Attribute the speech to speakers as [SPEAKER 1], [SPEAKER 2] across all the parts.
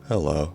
[SPEAKER 1] Hello.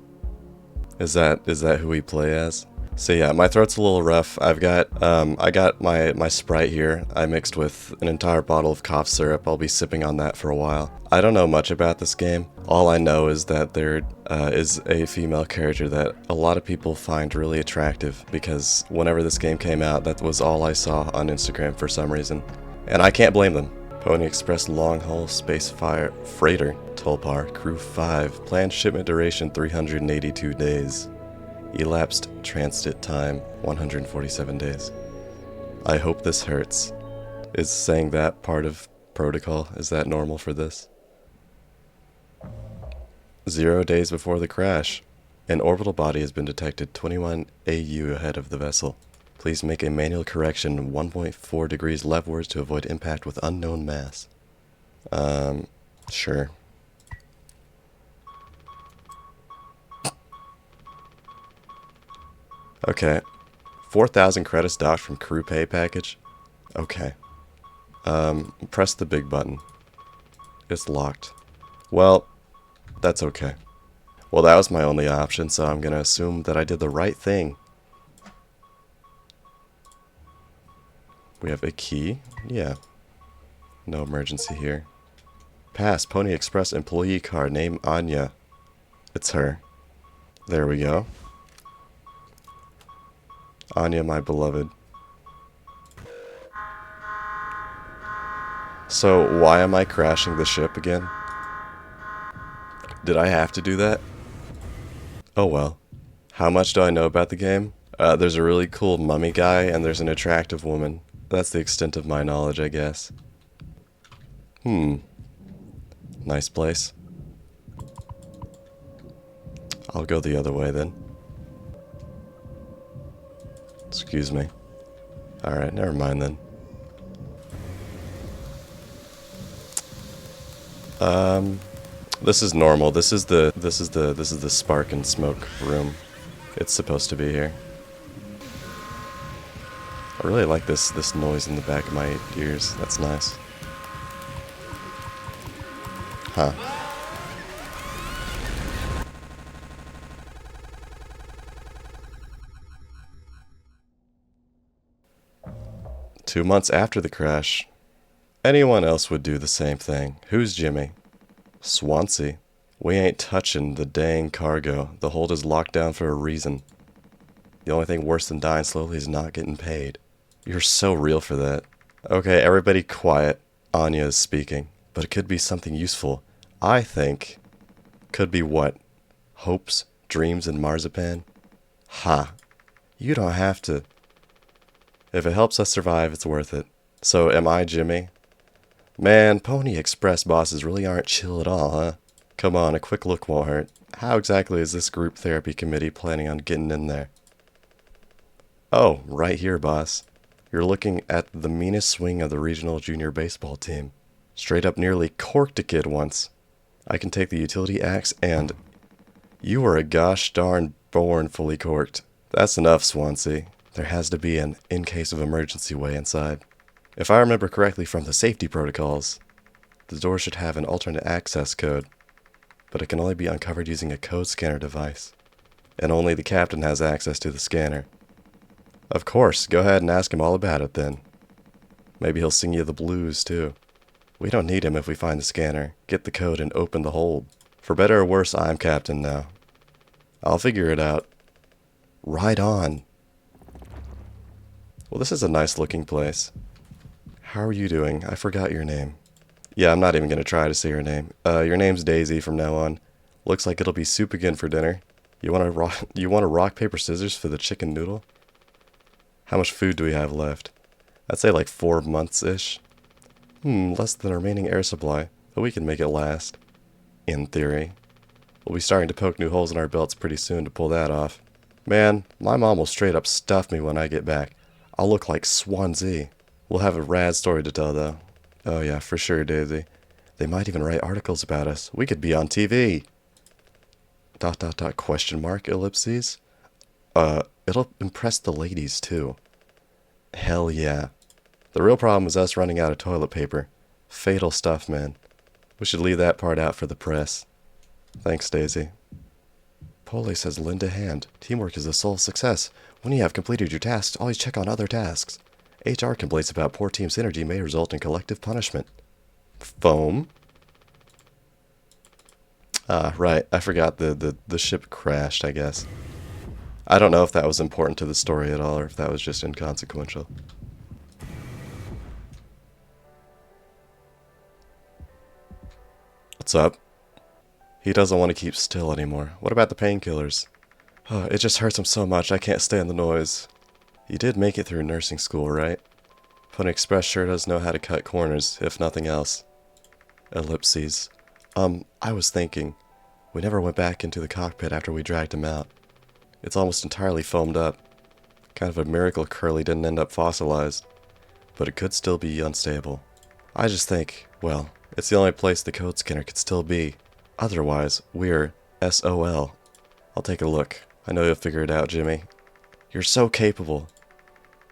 [SPEAKER 1] Is that who we play as? So yeah, my throat's a little rough. I got my Sprite here. I mixed with an entire bottle of cough syrup. I'll be sipping on that for a while. I don't know much about this game. All I know is that there is a female character that a lot of people find really attractive because whenever this game came out, that was all I saw on Instagram for some reason. And I can't blame them. Pony Express Long Haul Space Freighter Tulpar Crew 5 Planned shipment duration 382 days. Elapsed transit time 147 days. I hope this hurts. Is saying that part of protocol? Is that normal for this? 0 days before the crash. An orbital body has been detected 21 AU ahead of the vessel. Please make a manual correction 1.4 degrees leftwards to avoid impact with unknown mass. Sure. Okay. 4,000 credits docked from crew pay package. Okay. Press the big button. It's locked. Well, that's okay. Well, that was my only option, so I'm gonna assume that I did the right thing. We have a key. Yeah. No emergency here. Pass. Pony Express employee card. Name Anya. It's her. There we go. Anya, my beloved. So, why am I crashing the ship again? Did I have to do that? Oh well. How much do I know about the game? There's a really cool mummy guy, and there's an attractive woman. That's the extent of my knowledge, I guess. Nice place. I'll go the other way then. Excuse me. Alright, never mind then. This is normal. This is the spark and smoke room. It's supposed to be here. I really like this noise in the back of my ears. That's nice. Huh. Two months after the crash. Anyone else would do the same thing. Who's Jimmy? Swansea. We ain't touching the dang cargo. The hold is locked down for a reason. The only thing worse than dying slowly is not getting paid. You're so real for that. Okay, everybody quiet. Anya is speaking. But it could be something useful. I think. Could be what? Hopes, dreams, and marzipan? Ha. You don't have to. If it helps us survive, it's worth it. So, am I Jimmy? Man, Pony Express bosses really aren't chill at all, huh? Come on, a quick look won't hurt. How exactly is this group therapy committee planning on getting in there? Oh, right here, boss. You're looking at the meanest swing of the regional junior baseball team. Straight up nearly corked a kid once. I can take the utility axe and... You were a gosh darn born fully corked. That's enough, Swansea. There has to be an in case of emergency way inside. If I remember correctly from the safety protocols, the door should have an alternate access code, but it can only be uncovered using a code scanner device, and only the captain has access to the scanner. Of course, go ahead and ask him all about it then. Maybe he'll sing you the blues too. We don't need him if we find the scanner, get the code, and open the hold. For better or worse, I'm captain now. I'll figure it out. Right on. Well, this is a nice looking place. How are you doing? I forgot your name. Yeah, I'm not even going to try to say your name. Your name's Daisy from now on. Looks like it'll be soup again for dinner. You want a rock, paper, scissors for the chicken noodle? How much food do we have left? I'd say like 4 months-ish. Less than the remaining air supply, but we can make it last. In theory. We'll be starting to poke new holes in our belts pretty soon to pull that off. Man, my mom will straight up stuff me when I get back. I'll look like Swansea. We'll have a rad story to tell, though. Oh yeah, for sure, Daisy. They might even write articles about us. We could be on TV. ... question mark, ellipses? It'll impress the ladies, too. Hell yeah. The real problem is us running out of toilet paper. Fatal stuff, man. We should leave that part out for the press. Thanks, Daisy. Pole says lend a hand. Teamwork is the soul of success. When you have completed your tasks, always check on other tasks. HR complaints about poor team synergy may result in collective punishment. Foam? Ah, right. I forgot the ship crashed, I guess. I don't know if that was important to the story at all, or if that was just inconsequential. What's up? He doesn't want to keep still anymore. What about the painkillers? Oh, it just hurts him so much I can't stand the noise. You did make it through nursing school, right? Pony Express sure does know how to cut corners, if nothing else. Ellipses. I was thinking, we never went back into the cockpit after we dragged him out. It's almost entirely foamed up. Kind of a miracle Curly didn't end up fossilized. But it could still be unstable. I just think, well, it's the only place the code scanner could still be. Otherwise, we're SOL. I'll take a look. I know you'll figure it out, Jimmy. You're so capable.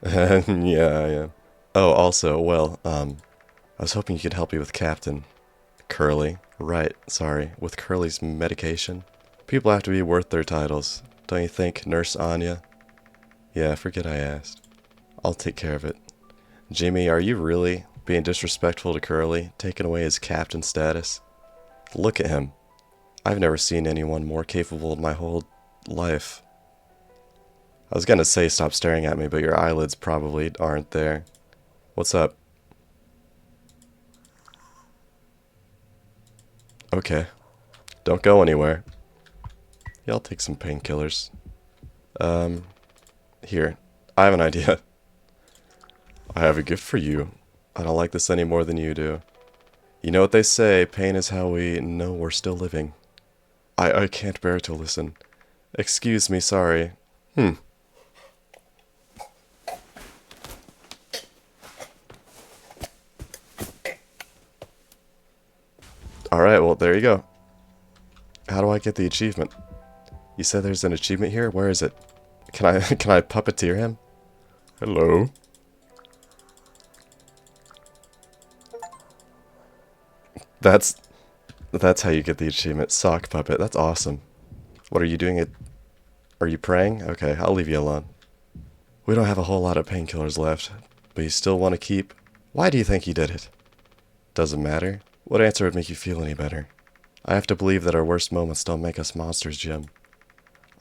[SPEAKER 1] Yeah, I am. Oh, also, well, I was hoping you could help me with Captain Curly. Right, sorry, with Curly's medication. People have to be worth their titles. Don't you think, Nurse Anya? Yeah, forget I asked. I'll take care of it. Jimmy, are you really being disrespectful to Curly, taking away his captain status? Look at him. I've never seen anyone more capable in my whole life. I was gonna say stop staring at me, but your eyelids probably aren't there. What's up? Okay. Don't go anywhere. Yeah, I'll take some painkillers. Here. I have an idea. I have a gift for you. I don't like this any more than you do. You know what they say, pain is how we know we're still living. I can't bear to listen. Excuse me, sorry. Alright, well, there you go. How do I get the achievement? You said there's an achievement here? Where is it? Can I puppeteer him? Hello? That's how you get the achievement. Sock puppet. That's awesome. What are you doing? Are you praying? Okay, I'll leave you alone. We don't have a whole lot of painkillers left, but you still want to keep... Why do you think he did it? Doesn't matter. What answer would make you feel any better? I have to believe that our worst moments don't make us monsters, Jim.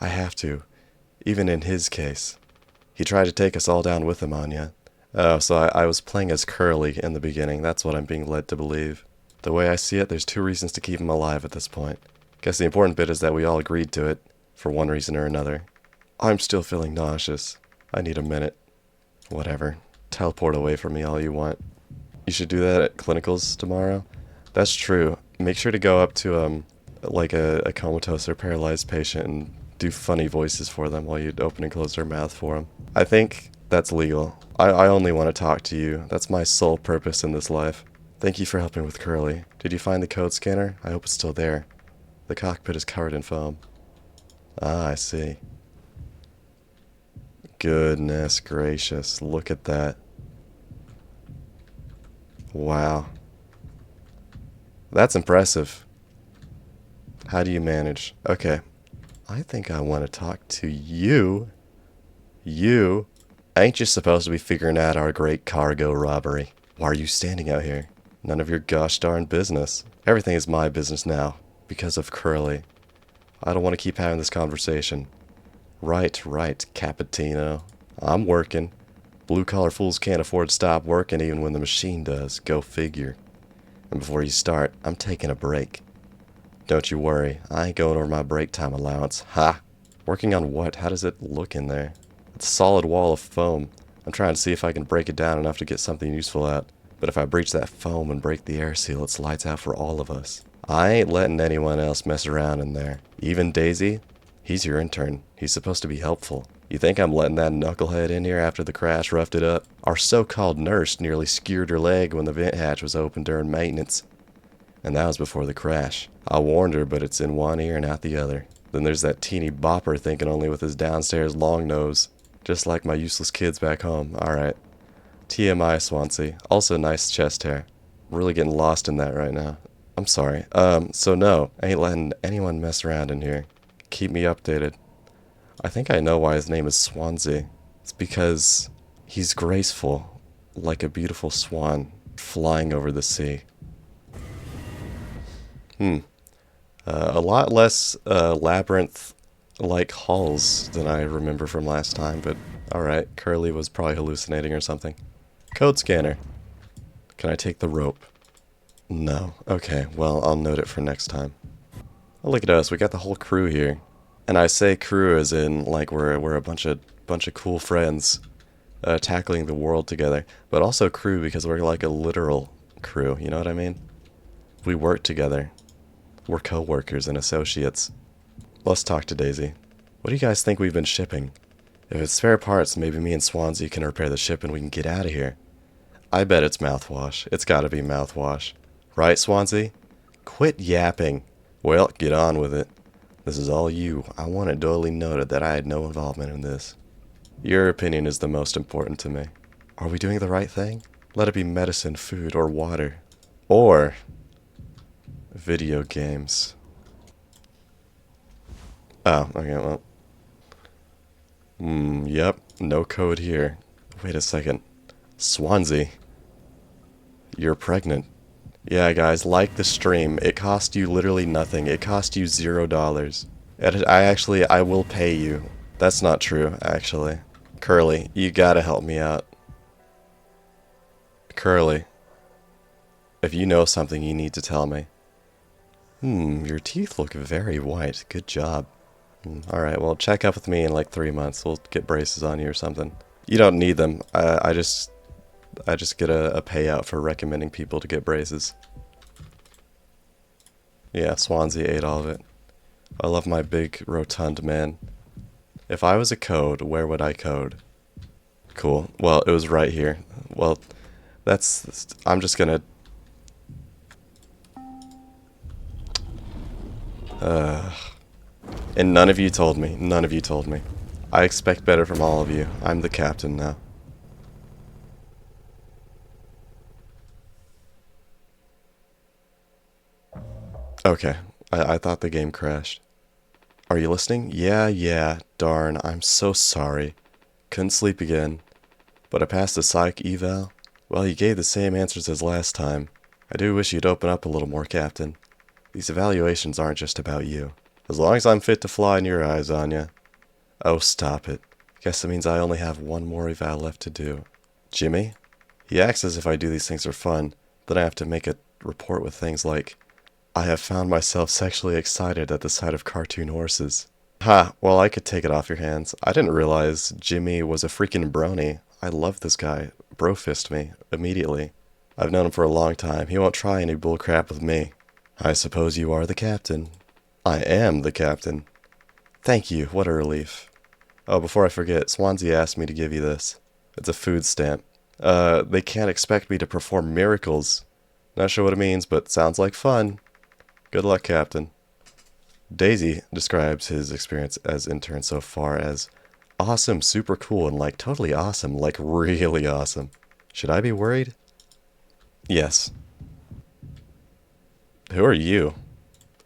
[SPEAKER 1] I have to. Even in his case. He tried to take us all down with him, Anya. Oh, so I was playing as Curly in the beginning. That's what I'm being led to believe. The way I see it, there's 2 reasons to keep him alive at this point. Guess the important bit is that we all agreed to it, for one reason or another. I'm still feeling nauseous. I need a minute. Whatever. Teleport away from me all you want. You should do that at clinicals tomorrow? That's true. Make sure to go up to, like a comatose or paralyzed patient and do funny voices for them while you open and close their mouth for them. I think that's legal. I only want to talk to you. That's my sole purpose in this life. Thank you for helping with Curly. Did you find the code scanner? I hope it's still there. The cockpit is covered in foam. Ah, I see. Goodness gracious, look at that. Wow. That's impressive. How do you manage? Okay. I think I want to talk to you. You. Ain't you supposed to be figuring out our great cargo robbery? Why are you standing out here? None of your gosh darn business. Everything is my business now. Because of Curly. I don't want to keep having this conversation. Right, Cappuccino. I'm working. Blue-collar fools can't afford to stop working even when the machine does. Go figure. And before you start, I'm taking a break. Don't you worry. I ain't going over my break time allowance. Ha! Working on what? How does it look in there? It's a solid wall of foam. I'm trying to see if I can break it down enough to get something useful out. But if I breach that foam and break the air seal, it's lights out for all of us. I ain't letting anyone else mess around in there. Even Daisy? He's your intern. He's supposed to be helpful. You think I'm letting that knucklehead in here after the crash roughed it up? Our so-called nurse nearly skewered her leg when the vent hatch was open during maintenance. And that was before the crash. I warned her, but it's in one ear and out the other. Then there's that teeny bopper thinking only with his downstairs long nose. Just like my useless kids back home. Alright. TMI, Swansea. Also nice chest hair. Really getting lost in that right now. I'm sorry. So no, I ain't letting anyone mess around in here. Keep me updated. I think I know why his name is Swansea. It's because he's graceful, like a beautiful swan flying over the sea. A lot less labyrinth-like halls than I remember from last time, but alright, Curly was probably hallucinating or something. Code scanner. Can I take the rope? No. Okay, well, I'll note it for next time. Oh, look at us, we got the whole crew here. And I say crew as in, like, we're a bunch of cool friends tackling the world together. But also crew because we're like a literal crew, you know what I mean? We work together. We're co-workers and associates. Let's talk to Daisy. What do you guys think we've been shipping? If it's spare parts, maybe me and Swansea can repair the ship and we can get out of here. I bet it's mouthwash. It's gotta be mouthwash. Right, Swansea? Quit yapping. Well, get on with it. This is all you. I want it duly noted that I had no involvement in this. Your opinion is the most important to me. Are we doing the right thing? Let it be medicine, food, or water. Or video games. Oh, okay, well. Yep, no code here. Wait a second. Swansea. You're pregnant. Yeah, guys, like the stream. It cost you literally nothing. It cost you $0. And I will pay you. That's not true, actually. Curly, you gotta help me out. Curly. If you know something, you need to tell me. Your teeth look very white. Good job. Alright, well, check up with me in like 3 months. We'll get braces on you or something. You don't need them. I just get a payout for recommending people to get braces. Yeah, Swansea ate all of it. I love my big, rotund man. If I was a code, where would I code? Cool. Well, it was right here. Well, I'm just gonna... And none of you told me. None of you told me. I expect better from all of you. I'm the captain now. Okay. I thought the game crashed. Are you listening? Yeah. Darn, I'm so sorry. Couldn't sleep again. But I passed the psych eval. Well, you gave the same answers as last time. I do wish you'd open up a little more, Captain. These evaluations aren't just about you. As long as I'm fit to fly in your eyes, Anya. Oh, stop it. Guess that means I only have one more eval left to do. Jimmy? He acts as if I do these things for fun, then I have to make a report with things like, I have found myself sexually excited at the sight of cartoon horses. Ha, well, I could take it off your hands. I didn't realize Jimmy was a freaking brony. I love this guy. Bro-fist me, immediately. I've known him for a long time. He won't try any bullcrap with me. I suppose you are the captain. I am the captain. Thank you, what a relief. Oh, before I forget, Swansea asked me to give you this. It's a food stamp. They can't expect me to perform miracles. Not sure what it means, but sounds like fun. Good luck, Captain. Daisy describes his experience as intern so far as awesome, super cool, and like totally awesome, like really awesome. Should I be worried? Yes. Who are you?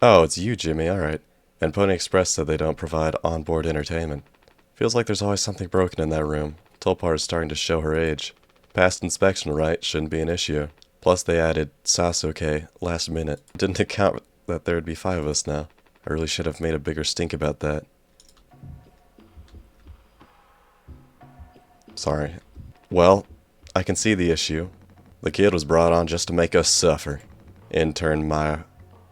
[SPEAKER 1] Oh, it's you, Jimmy, alright. And Pony Express said they don't provide onboard entertainment. Feels like there's always something broken in that room. Tulpar is starting to show her age. Past inspection, right? Shouldn't be an issue. Plus they added Sasuke last minute. Didn't account that there'd be 5 of us now. I really should have made a bigger stink about that. Sorry. Well, I can see the issue. The kid was brought on just to make us suffer. Intern my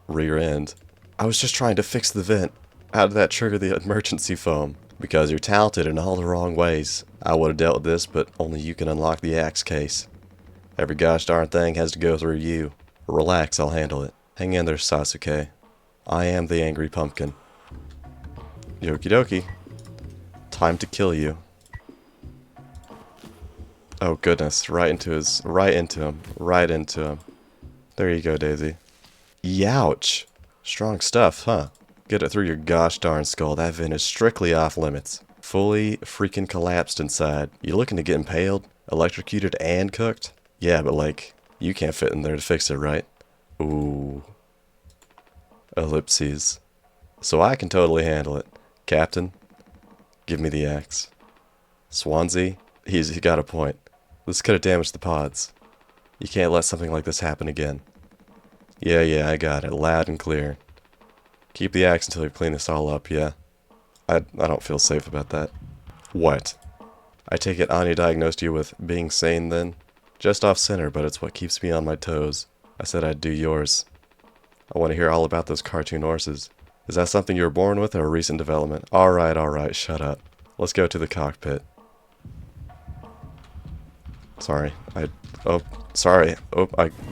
[SPEAKER 1] rear end. I was just trying to fix the vent. How did that trigger the emergency foam? Because you're talented in all the wrong ways. I would have dealt with this, but only you can unlock the axe case. Every gosh darn thing has to go through you. Relax, I'll handle it. Hang in there, Sasuke. I am the angry pumpkin. Yoki dokie. Time to kill you. Oh goodness, right into him. There you go, Daisy. Youch! Strong stuff, huh? Get it through your gosh darn skull. That vent is strictly off limits. Fully freaking collapsed inside. You looking to get impaled? Electrocuted and cooked? Yeah, but like, you can't fit in there to fix it, right? Ooh. Ellipses. So I can totally handle it. Captain, give me the axe. Swansea, he got a point. This could have damaged the pods. You can't let something like this happen again. Yeah, I got it. Loud and clear. Keep the axe until you clean this all up, yeah? I don't feel safe about that. What? I take it Anya diagnosed you with being sane then? Just off center, but it's what keeps me on my toes. I said I'd do yours. I want to hear all about those cartoon horses. Is that something you were born with or a recent development? Alright, shut up. Let's go to the cockpit. Sorry, I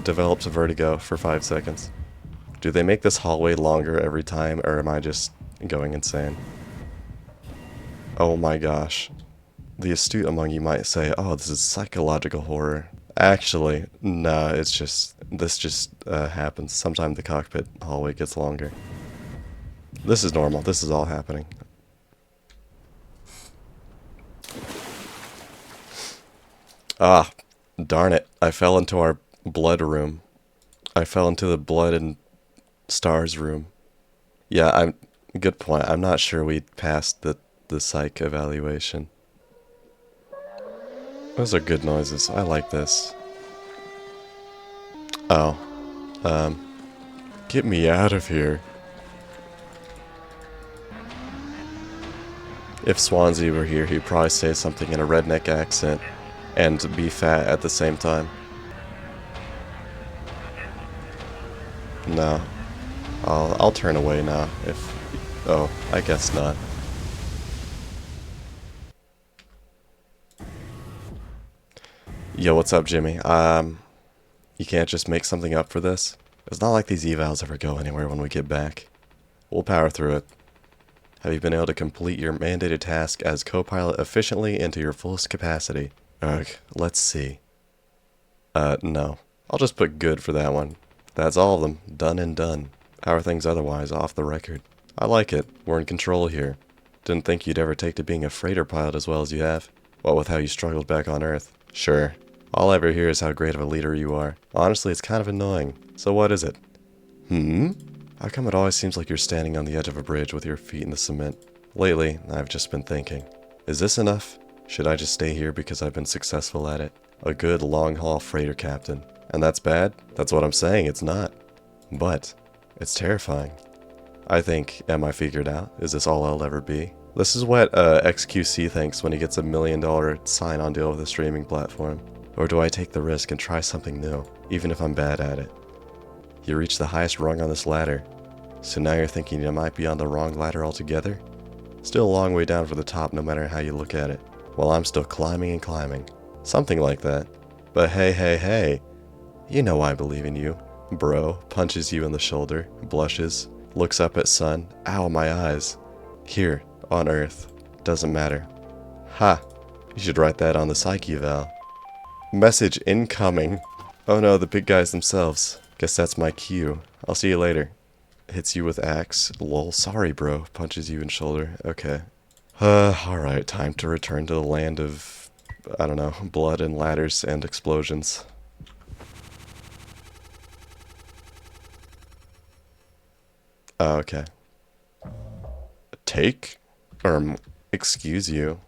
[SPEAKER 1] developed vertigo for 5 seconds. Do they make this hallway longer every time, or am I just going insane? Oh my gosh. The astute among you might say, oh, this is psychological horror. Actually, no, this just happens. Sometimes the cockpit hallway gets longer. This is normal. This is all happening. Ah, darn it. I fell into our blood room. I fell into the blood and stars room. Yeah, good point. I'm not sure we passed the psych evaluation. Those are good noises. I like this. Oh. Get me out of here. If Swansea were here, he'd probably say something in a redneck accent and be fat at the same time. No. I'll turn away now if... Oh, I guess not. Yo, what's up, Jimmy? You can't just make something up for this? It's not like these evals ever go anywhere when we get back. We'll power through it. Have you been able to complete your mandated task as co-pilot efficiently and to your fullest capacity? Ugh, let's see. No. I'll just put good for that one. That's all of them. Done and done. How are things otherwise, off the record? I like it. We're in control here. Didn't think you'd ever take to being a freighter pilot as well as you have. What with how you struggled back on Earth. Sure. All I ever hear is how great of a leader you are. Honestly, it's kind of annoying. So what is it? How come it always seems like you're standing on the edge of a bridge with your feet in the cement? Lately, I've just been thinking. Is this enough? Should I just stay here because I've been successful at it? A good long-haul freighter captain. And that's bad? That's what I'm saying, it's not. But, it's terrifying. I think, am I figured out? Is this all I'll ever be? This is what XQC thinks when he gets $1 million sign-on deal with a streaming platform. Or do I take the risk and try something new, even if I'm bad at it? You reached the highest rung on this ladder, so now you're thinking you might be on the wrong ladder altogether? Still a long way down for the top no matter how you look at it. While I'm still climbing and climbing. Something like that. But hey. You know I believe in you. Bro punches you in the shoulder, blushes, looks up at sun. Ow, my eyes. Here, on Earth. Doesn't matter. Ha! You should write that on the psyche eval. Message incoming. Oh no, the big guys themselves. Guess that's my cue. I'll see you later. Hits you with axe. Lol, sorry bro. Punches you in shoulder. Okay. Alright, time to return to the land of, I don't know, blood and ladders and explosions. Oh, okay. Take? Excuse you.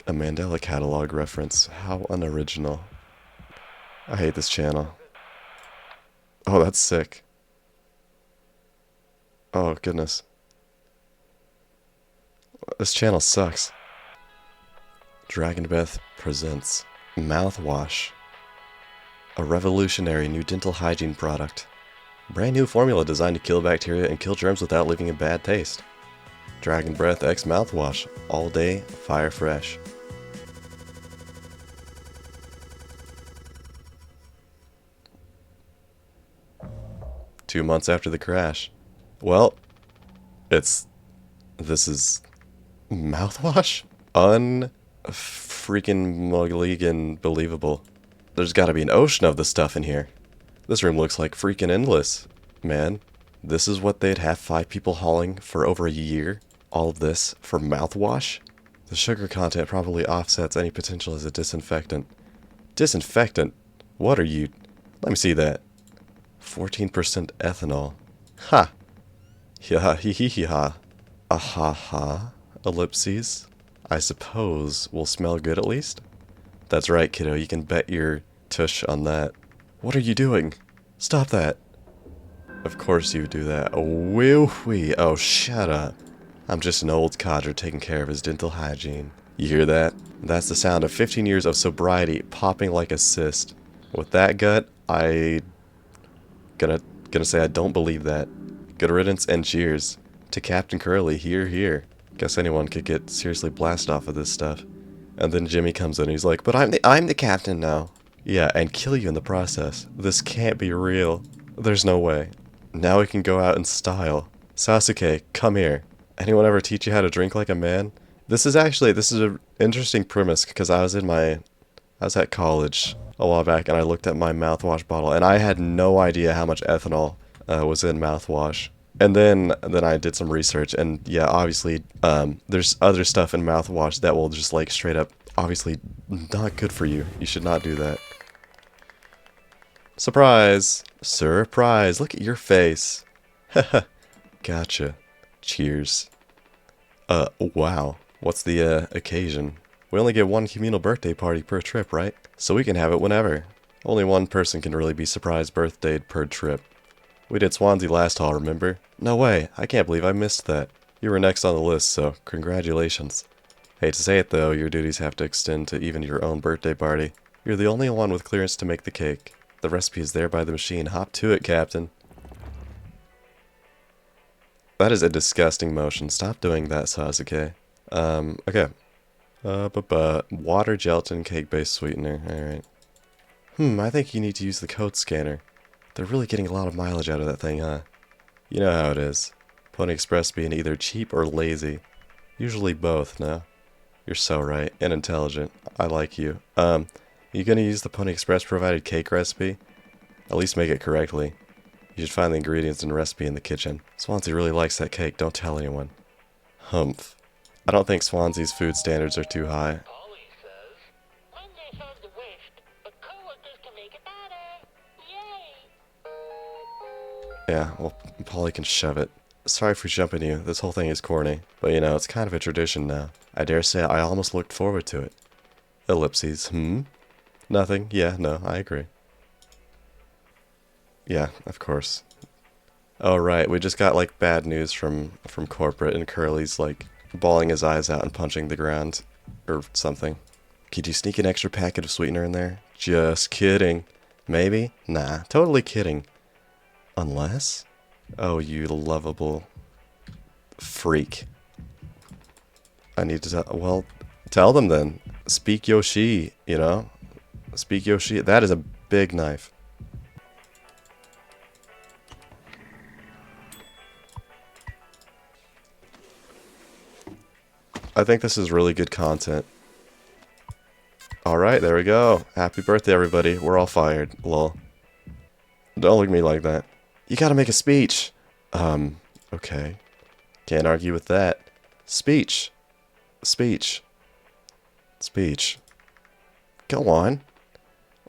[SPEAKER 1] A Mandela catalog reference. How unoriginal. I hate this channel. Oh, that's sick. Oh, goodness. This channel sucks. Dragon Breath presents Mouthwash. A revolutionary new dental hygiene product. Brand new formula designed to kill bacteria and kill germs without leaving a bad taste. Dragon Breath X Mouthwash. All day, fire fresh. Two months after the crash. Well, this is mouthwash? Unfreaking Moligan believable. There's gotta be an ocean of this stuff in here. This room looks like freaking endless. Man, this is what they'd have 5 people hauling for over a year? All of this for mouthwash? The sugar content probably offsets any potential as a disinfectant. Disinfectant? What are you? Let me see that. 14% ethanol. Ha! Yeah, hee hee hee ha. Ah ha. Ellipses. I suppose will smell good at least? That's right, kiddo. You can bet your tush on that. What are you doing? Stop that. Of course you do that. Oh, will we? Oh, shut up. I'm just an old codger taking care of his dental hygiene. You hear that? That's the sound of 15 years of sobriety popping like a cyst. With that gut, gonna say I don't believe that. Good riddance and cheers. To Captain Curly, here. Guess anyone could get seriously blasted off of this stuff. And then Jimmy comes in and he's like, but I'm the captain now. Yeah, and kill you in the process. This can't be real. There's no way. Now we can go out in style. Sasuke, come here. Anyone ever teach you how to drink like a man? This is an interesting premise because I was at college a while back and I looked at my mouthwash bottle and I had no idea how much ethanol was in mouthwash. And then I did some research and yeah, obviously there's other stuff in mouthwash that will just like straight up obviously not good for you. You should not do that. Surprise! Surprise! Look at your face. Haha. Gotcha. Cheers. Wow. What's the occasion? We only get one communal birthday party per trip, right? So we can have it whenever. Only one person can really be surprise birthdayed per trip. We did Swansea last haul, remember? No way, I can't believe I missed that. You were next on the list, so congratulations. Hate to say it though, your duties have to extend to even your own birthday party. You're the only one with clearance to make the cake. The recipe is there by the machine. Hop to it, Captain. That is a disgusting motion. Stop doing that, Sasuke. Okay. Water gelatin cake-based sweetener. Alright. I think you need to use the code scanner. They're really getting a lot of mileage out of that thing, huh? You know how it is. Pony Express being either cheap or lazy. Usually both, no? You're so right. And intelligent. I like you. You gonna use the Pony Express provided cake recipe? At least make it correctly. You should find the ingredients and recipe in the kitchen. Swansea really likes that cake, don't tell anyone. Humph. I don't think Swansea's food standards are too high. Yeah, well, Polly can shove it. Sorry for jumping you, this whole thing is corny. But you know, it's kind of a tradition now. I dare say I almost looked forward to it. Ellipses, Nothing, yeah, no, I agree. Yeah, of course. Oh right, we just got like bad news from corporate and Curly's like bawling his eyes out and punching the ground. Or something. Could you sneak an extra packet of sweetener in there? Just kidding. Maybe? Nah, totally kidding. Unless? Oh, you lovable freak. I need to tell, well, tell them then. Speak Yoshi, you know? Speak Yoshi. That is a big knife. I think this is really good content. Alright, there we go. Happy birthday, everybody. We're all fired. Lol. Don't look at me like that. You gotta make a speech. Okay. Can't argue with that. Speech. Speech. Speech. Go on.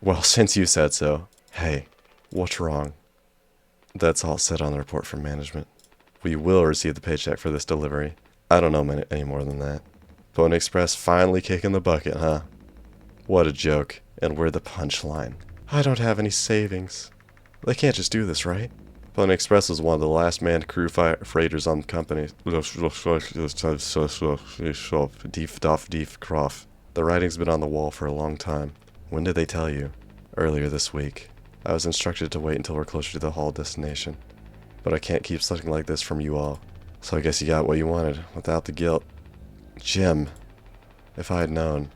[SPEAKER 1] Well, since you said so. Hey, what's wrong? That's all said on the report from management. We will receive the paycheck for this delivery. I don't know any more than that. Pony Express finally kicking the bucket, huh? What a joke. And we're the punchline. I don't have any savings. They can't just do this, right? Pony Express is one of the last manned crew freighters on the company. Deef Croft. The writing's been on the wall for a long time. When did they tell you? Earlier this week. I was instructed to wait until we're closer to the haul destination. But I can't keep something like this from you all. So I guess you got what you wanted, without the guilt. Jim, if I had known.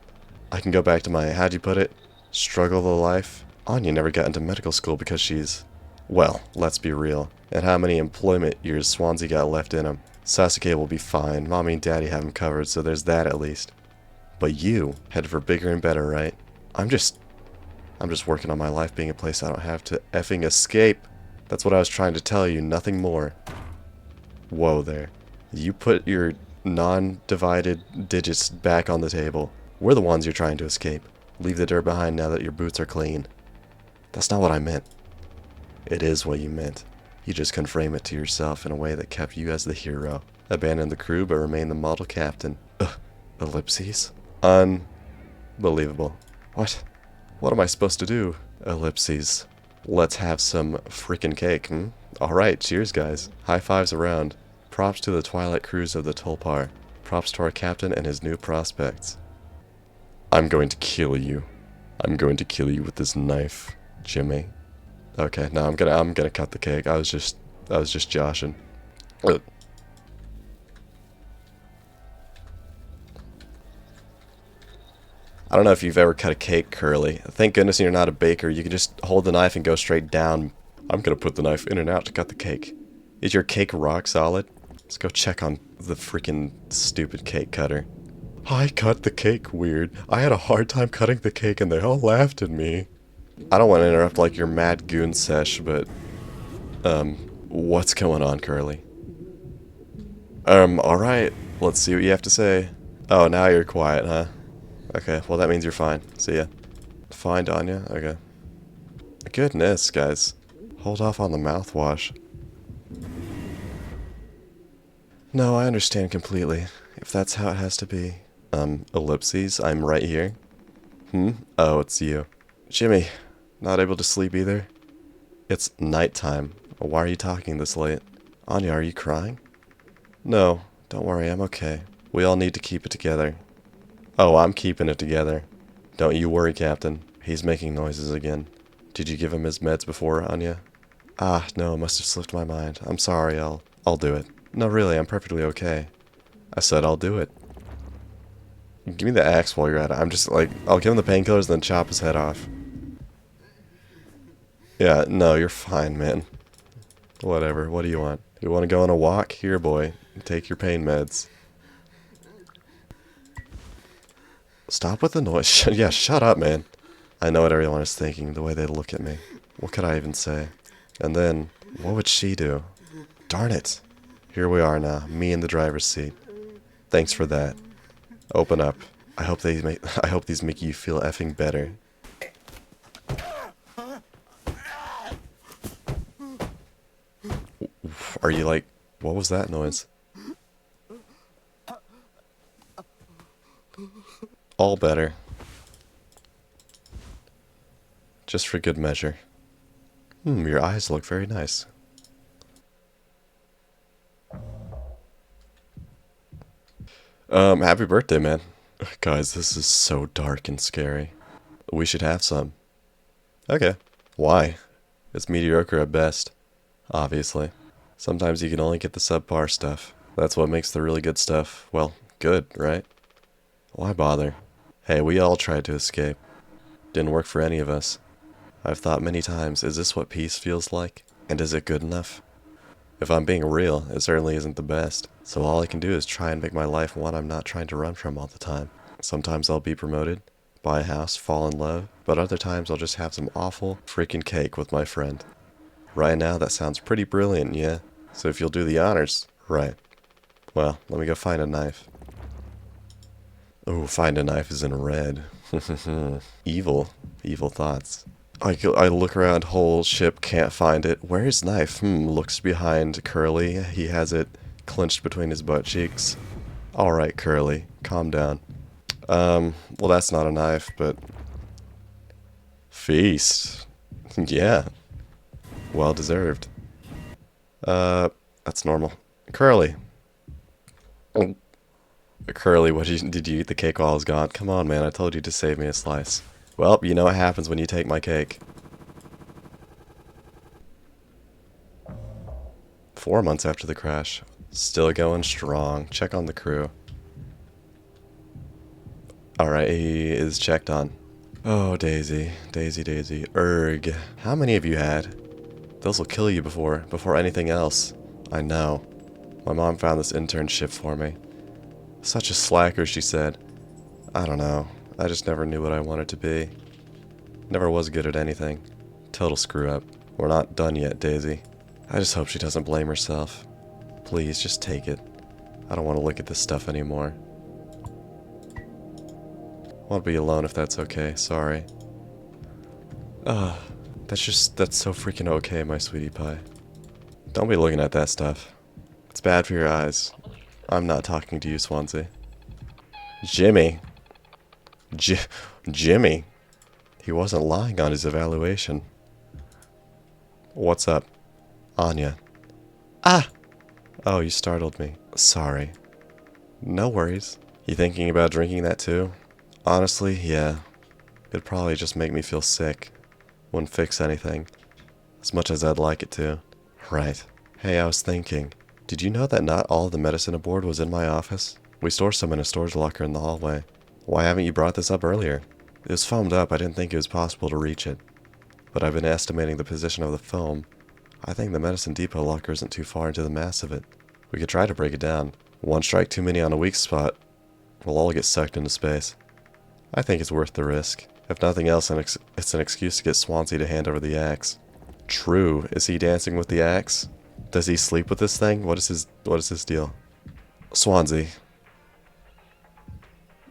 [SPEAKER 1] I can go back to my, how'd you put it? Struggle of life? Anya never got into medical school because she's... Well, let's be real. And how many employment years Swansea got left in him? Sasuke will be fine. Mommy and Daddy have him covered, so there's that at least. But you, headed for bigger and better, right? I'm just working on my life being a place I don't have to effing escape. That's what I was trying to tell you, nothing more. Whoa there. You put your non-divided digits back on the table. We're the ones you're trying to escape. Leave the dirt behind now that your boots are clean. That's not what I meant. It is what you meant. You just couldn't frame it to yourself in a way that kept you as the hero. Abandon the crew but remain the model captain. Ugh. Ellipses? Unbelievable. What? What am I supposed to do? Ellipses. Let's have some freaking cake, hmm? Alright, cheers guys. High fives around. Props to the Twilight crews of the Tulpar. Props to our captain and his new prospects. I'm going to kill you. I'm going to kill you with this knife, Jimmy. Okay, no, I'm gonna cut the cake. I was just joshing. Ugh. I don't know if you've ever cut a cake, Curly. Thank goodness you're not a baker. You can just hold the knife and go straight down. I'm gonna put the knife in and out to cut the cake. Is your cake rock solid? Let's go check on the freaking stupid cake cutter. I cut the cake weird. I had a hard time cutting the cake and they all laughed at me. I don't want to interrupt like your mad goon sesh, but what's going on, Curly? Alright. Let's see what you have to say. Oh, now you're quiet, huh? Okay, well that means you're fine. See ya. Fine, Danya? Okay. Goodness, guys. Hold off on the mouthwash. No, I understand completely. If that's how it has to be. Ellipses, I'm right here. Oh, it's you. Jimmy, not able to sleep either? It's nighttime. Why are you talking this late? Anya, are you crying? No, don't worry, I'm okay. We all need to keep it together. Oh, I'm keeping it together. Don't you worry, Captain. He's making noises again. Did you give him his meds before, Anya? Ah, no, must have slipped my mind. I'm sorry, I'll do it. No, really, I'm perfectly okay. I said I'll do it. Give me the axe while you're at it. I'm just like, I'll give him the painkillers and then chop his head off. Yeah, no, you're fine, man. Whatever, what do you want? You want to go on a walk? Here, boy. Take your pain meds. Stop with the noise. Yeah, shut up, man. I know what everyone is thinking, the way they look at me. What could I even say? And then, what would she do? Darn it. Here we are now, me in the driver's seat. Thanks for that. Open up. I hope these make you feel effing better. Are you like, what was that noise? All better. Just for good measure. Your eyes look very nice. Happy birthday, man. Guys, this is so dark and scary. We should have some. Okay. Why? It's mediocre at best. Obviously. Sometimes you can only get the subpar stuff. That's what makes the really good stuff, well, good, right? Why bother? Hey, we all tried to escape. Didn't work for any of us. I've thought many times, is this what peace feels like? And is it good enough? If I'm being real, it certainly isn't the best. So all I can do is try and make my life one I'm not trying to run from all the time. Sometimes I'll be promoted, buy a house, fall in love, but other times I'll just have some awful freaking cake with my friend. Right now, that sounds pretty brilliant, yeah? So if you'll do the honors, right. Well, let me go find a knife. Oh, find a knife is in red. Evil. Evil thoughts. I look around, whole ship, can't find it. Where's knife? Looks behind Curly. He has it clenched between his butt cheeks. Alright, Curly. Calm down. Well, that's not a knife, but... Feast. Yeah. Well deserved. That's normal. Curly. Curly, did you eat the cake while I was gone? Come on, man, I told you to save me a slice. Well, you know what happens when you take my cake. 4 months after the crash. Still going strong. Check on the crew. Alright, he is checked on. Oh, Daisy. Daisy, Daisy. Erg. How many have you had? Those will kill you before anything else. I know. My mom found this internship for me. Such a slacker, she said. I don't know. I just never knew what I wanted to be. Never was good at anything. Total screw up. We're not done yet, Daisy. I just hope she doesn't blame herself. Please, just take it. I don't want to look at this stuff anymore. I want to be alone if that's okay. Sorry. That's so freaking okay, my sweetie pie. Don't be looking at that stuff. It's bad for your eyes. I'm not talking to you, Swansea. Jimmy. Jimmy. He wasn't lying on his evaluation. What's up? Anya. Ah! Oh, you startled me. Sorry. No worries. You thinking about drinking that too? Honestly, yeah. It'd probably just make me feel sick. Wouldn't fix anything. As much as I'd like it to. Right. Hey, I was thinking. Did you know that not all of the medicine aboard was in my office? We store some in a storage locker in the hallway. Why haven't you brought this up earlier? It was foamed up. I didn't think it was possible to reach it. But I've been estimating the position of the foam. I think the medicine depot locker isn't too far into the mass of it. We could try to break it down. One strike too many on a weak spot. We'll all get sucked into space. I think it's worth the risk. If nothing else, it's an excuse to get Swansea to hand over the axe. True. Is he dancing with the axe? Does he sleep with this thing? What is his deal? Swansea.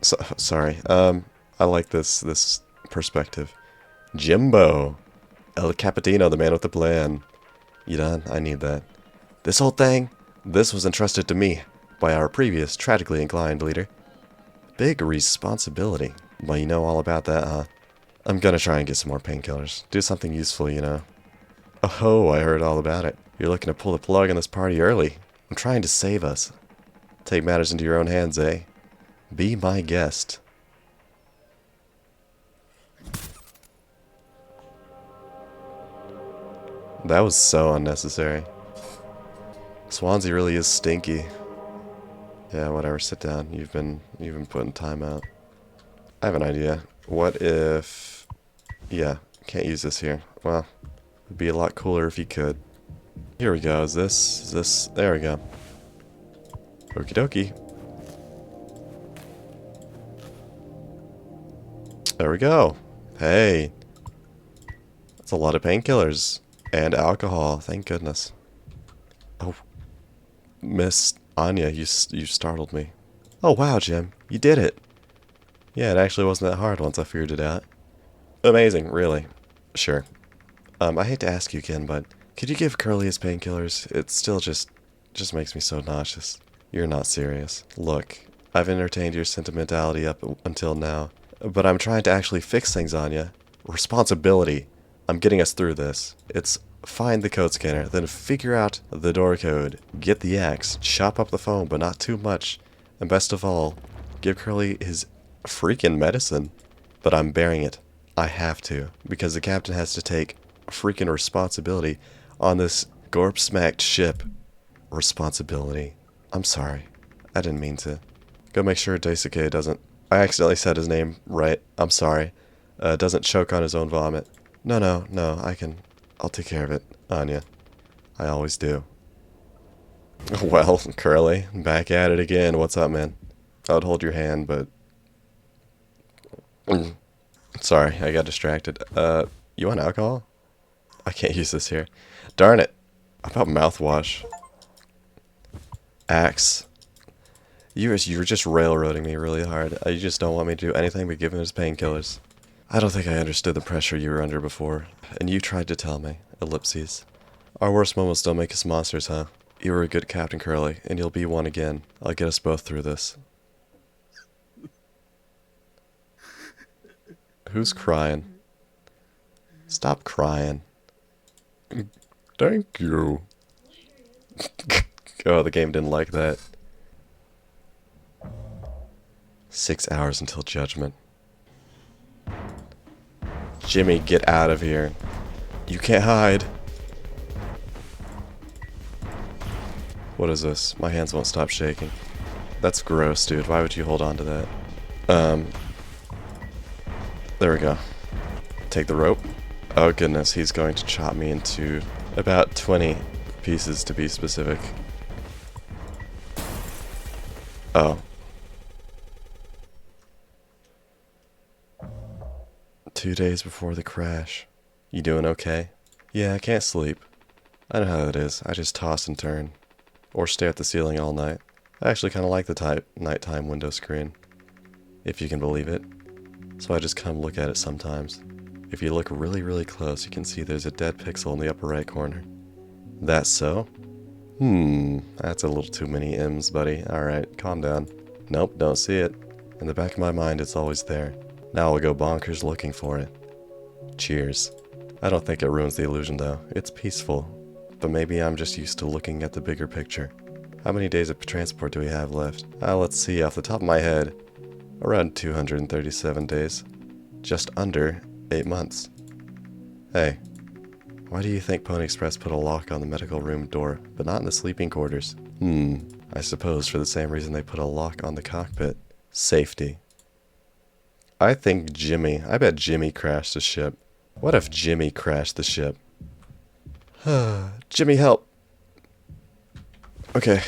[SPEAKER 1] Sorry. I like this perspective. Jimbo. El Capitino, the man with the plan. You done? I need that. This whole thing, this was entrusted to me by our previous tragically inclined leader. Big responsibility. Well, you know all about that, huh? I'm gonna try and get some more painkillers. Do something useful, you know. Oh, I heard all about it. You're looking to pull the plug on this party early. I'm trying to save us. Take matters into your own hands, eh? Be my guest. That was so unnecessary. Swansea really is stinky. Yeah, whatever, sit down. You've been putting time out. I have an idea. What if... Yeah, can't use this here. Well, it'd be a lot cooler if you could. Here we go. Is this... There we go. Okie dokie. There we go. Hey. That's a lot of painkillers. And alcohol. Thank goodness. Oh. Miss Anya, you startled me. Oh, wow, Jim. You did it. Yeah, it actually wasn't that hard once I figured it out. Amazing, really. Sure. I hate to ask you again, but could you give Curly his painkillers? It still just makes me so nauseous. You're not serious. Look, I've entertained your sentimentality up until now, but I'm trying to actually fix things, Anya. Responsibility. I'm getting us through this. It's find the code scanner, then figure out the door code, get the axe, chop up the foam, but not too much, and best of all, give Curly his freaking medicine. But I'm bearing it. I have to, because the captain has to take freaking responsibility on this gorp-smacked ship. Responsibility. I'm sorry. I didn't mean to. Go make sure Daisuke doesn't... I accidentally said his name right. I'm sorry. Doesn't choke on his own vomit. No, I'll take care of it, Anya. I always do. Well, Curly, back at it again. What's up, man? I would hold your hand, but... Sorry, I got distracted. You want alcohol? I can't use this here. Darn it. How about mouthwash? Axe. You're just railroading me really hard. You just don't want me to do anything but give him his painkillers. I don't think I understood the pressure you were under before, and you tried to tell me. Ellipses. Our worst moments don't make us monsters, huh? You were a good Captain Curly, and you'll be one again. I'll get us both through this. Who's crying? Stop crying. Thank you. Oh, the game didn't like that. 6 hours until judgment. Jimmy, get out of here. You can't hide. What is this? My hands won't stop shaking. That's gross, dude. Why would you hold on to that? There we go. Take the rope. Oh goodness, he's going to chop me into about 20 pieces to be specific. Oh. Two days before the crash. You doing okay? Yeah, I can't sleep. I know how it is. I just toss and turn. Or stare at the ceiling all night. I actually kind of like the nighttime window screen. If you can believe it. So I just come look at it sometimes. If you look really, really close, you can see there's a dead pixel in the upper right corner. That so? That's a little too many M's, buddy. Alright, calm down. Nope, don't see it. In the back of my mind, it's always there. Now I'll go bonkers looking for it. Cheers. I don't think it ruins the illusion, though. It's peaceful. But maybe I'm just used to looking at the bigger picture. How many days of transport do we have left? Let's see, off the top of my head, around 237 days. Just under 8 months. Hey, why do you think Pony Express put a lock on the medical room door, but not in the sleeping quarters? I suppose for the same reason they put a lock on the cockpit. Safety. I bet Jimmy crashed the ship. What if Jimmy crashed the ship? Jimmy, help! Okay.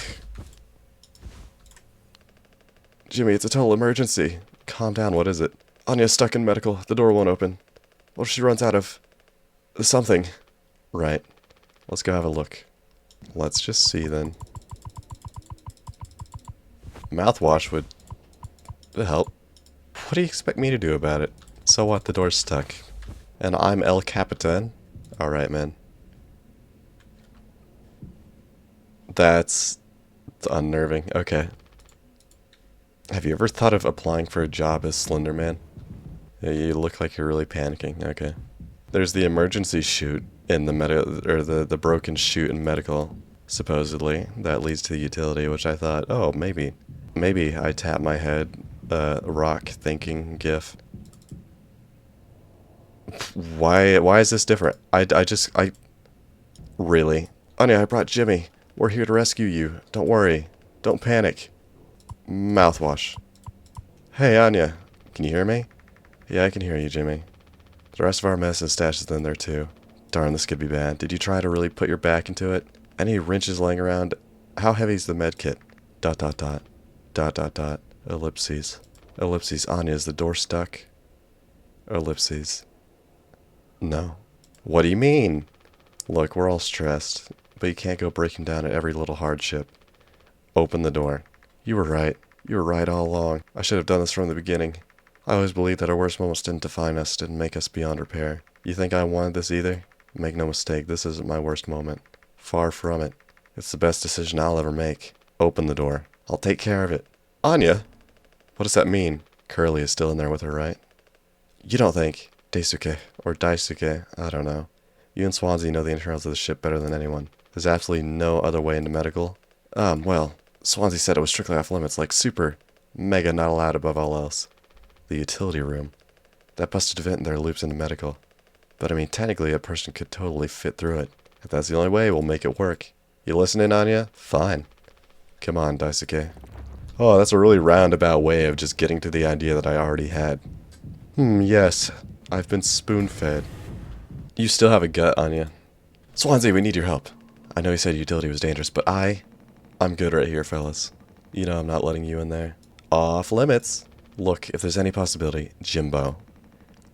[SPEAKER 1] Jimmy, it's a total emergency. Calm down, what is it? Anya's stuck in medical. The door won't open. What if she runs out of something? Right. Let's go have a look. Let's just see then. Mouthwash would help. What do you expect me to do about it? So what, the door's stuck. And I'm El Capitan? Alright, man. That's unnerving. Okay. Have you ever thought of applying for a job as Slender Man? Yeah, you look like you're really panicking. Okay. There's the emergency chute in the broken chute in medical, supposedly. That leads to the utility, which I thought, oh, maybe I tap my head, rock thinking gif. Why is this different? Really? Anya, I brought Jimmy. We're here to rescue you. Don't worry. Don't panic. Mouthwash. Hey, Anya. Can you hear me? Yeah, I can hear you, Jimmy. The rest of our medicine stash is in there, too. Darn, this could be bad. Did you try to really put your back into it? Any wrenches laying around? How heavy's the med kit? ... Ellipses. Ellipses. Anya, is the door stuck? Ellipses. No. What do you mean? Look, we're all stressed, but you can't go breaking down at every little hardship. Open the door. You were right. You were right all along. I should have done this from the beginning. I always believed that our worst moments didn't define us, didn't make us beyond repair. You think I wanted this either? Make no mistake, this isn't my worst moment. Far from it. It's the best decision I'll ever make. Open the door. I'll take care of it. Anya? What does that mean? Curly is still in there with her, right? You don't think... Daisuke, or Daisuke, I don't know. You and Swansea know the internals of the ship better than anyone. There's absolutely no other way into medical. Well, Swansea said it was strictly off limits, like super, mega not allowed above all else. The utility room. That busted vent in there loops into medical. But I mean, technically a person could totally fit through it. If that's the only way, we'll make it work. You listening, Anya? Fine. Come on, Daisuke. Oh, that's a really roundabout way of just getting to the idea that I already had. Yes. I've been spoon-fed. You still have a gut, Anya. Swansea, we need your help. I know you said utility was dangerous, but I'm good right here, fellas. You know I'm not letting you in there. Off limits. Look, if there's any possibility, Jimbo,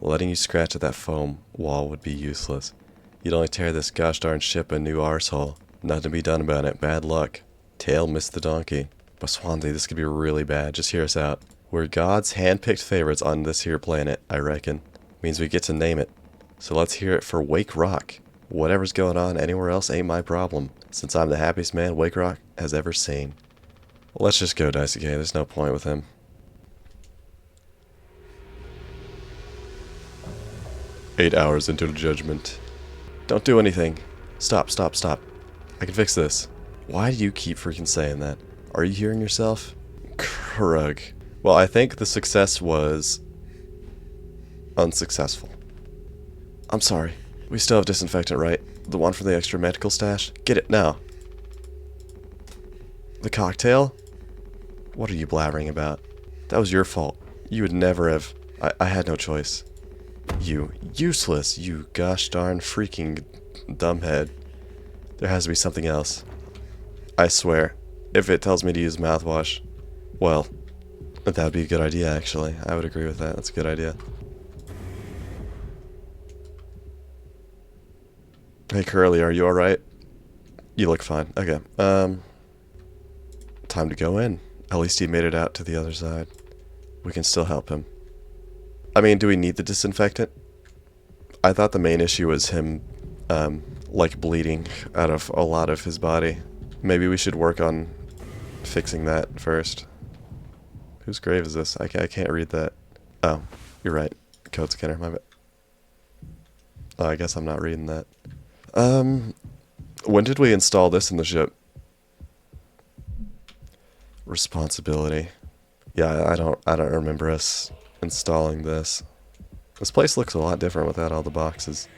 [SPEAKER 1] letting you scratch at that foam wall would be useless. You'd only tear this gosh darn ship a new arsehole. Nothing to be done about it. Bad luck. Tail missed the donkey. But Swansea, this could be really bad. Just hear us out. We're God's hand-picked favorites on this here planet, I reckon. Means we get to name it. So let's hear it for Wake Rock. Whatever's going on anywhere else ain't my problem, since I'm the happiest man Wake Rock has ever seen. Let's just go, Daisuke. There's no point with him. "8 hours into the judgment. Don't do anything. Stop. I can fix this. Why do you keep freaking saying that? Are you hearing yourself? Krug. Well, I think the success was unsuccessful. I'm sorry. We still have disinfectant, right? The one from the extra medical stash? Get it now. The cocktail? What are you blabbering about? That was your fault. You would never have... I had no choice. You. Useless. You gosh darn freaking dumbhead. There has to be something else. I swear. If it tells me to use mouthwash, well, that would be a good idea, actually. I would agree with that. That's a good idea. Hey, Curly, are you alright? You look fine. Okay. Time to go in. At least he made it out to the other side. We can still help him. I mean, do we need the disinfectant? I thought the main issue was him like bleeding out of a lot of his body. Maybe we should work on fixing that first. Whose grave is this? I can't read that. Oh, you're right. Code scanner, my bad. Oh, I guess I'm not reading that. When did we install this in the ship? Responsibility. Yeah, I don't remember us installing this. This place looks a lot different without all the boxes.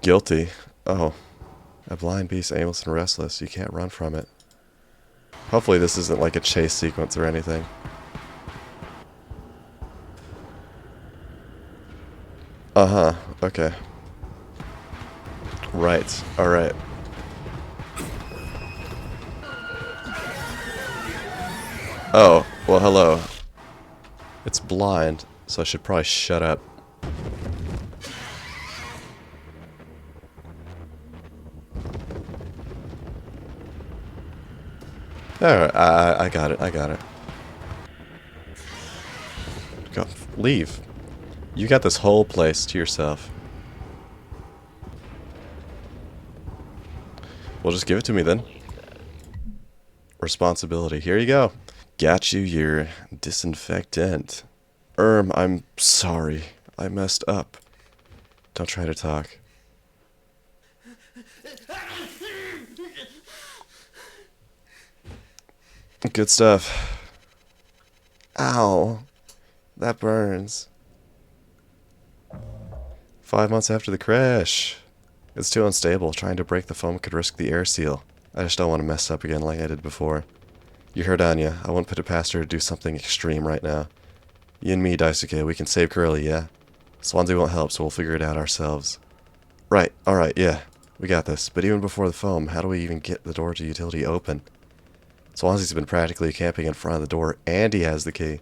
[SPEAKER 1] Guilty. Oh. A blind beast, aimless and restless. You can't run from it. Hopefully this isn't like a chase sequence or anything. Uh-huh. Okay. Right. Alright. Oh, well hello. It's blind, so I should probably shut up. Alright, I got it, I got it. Go, leave. You got this whole place to yourself. Well, just give it to me then. Responsibility, here you go. Got you your disinfectant. I'm sorry. I messed up. Don't try to talk. Good stuff. Ow. That burns. 5 months after the crash. It's too unstable. Trying to break the foam could risk the air seal. I just don't want to mess up again like I did before. You heard Anya. I wouldn't put it past her to do something extreme right now. You and me, Daisuke, we can save Curly, yeah? Swansea won't help, so we'll figure it out ourselves. Right, alright, yeah. We got this. But even before the foam, how do we even get the door to utility open? Swansea's been practically camping in front of the door, and he has the key.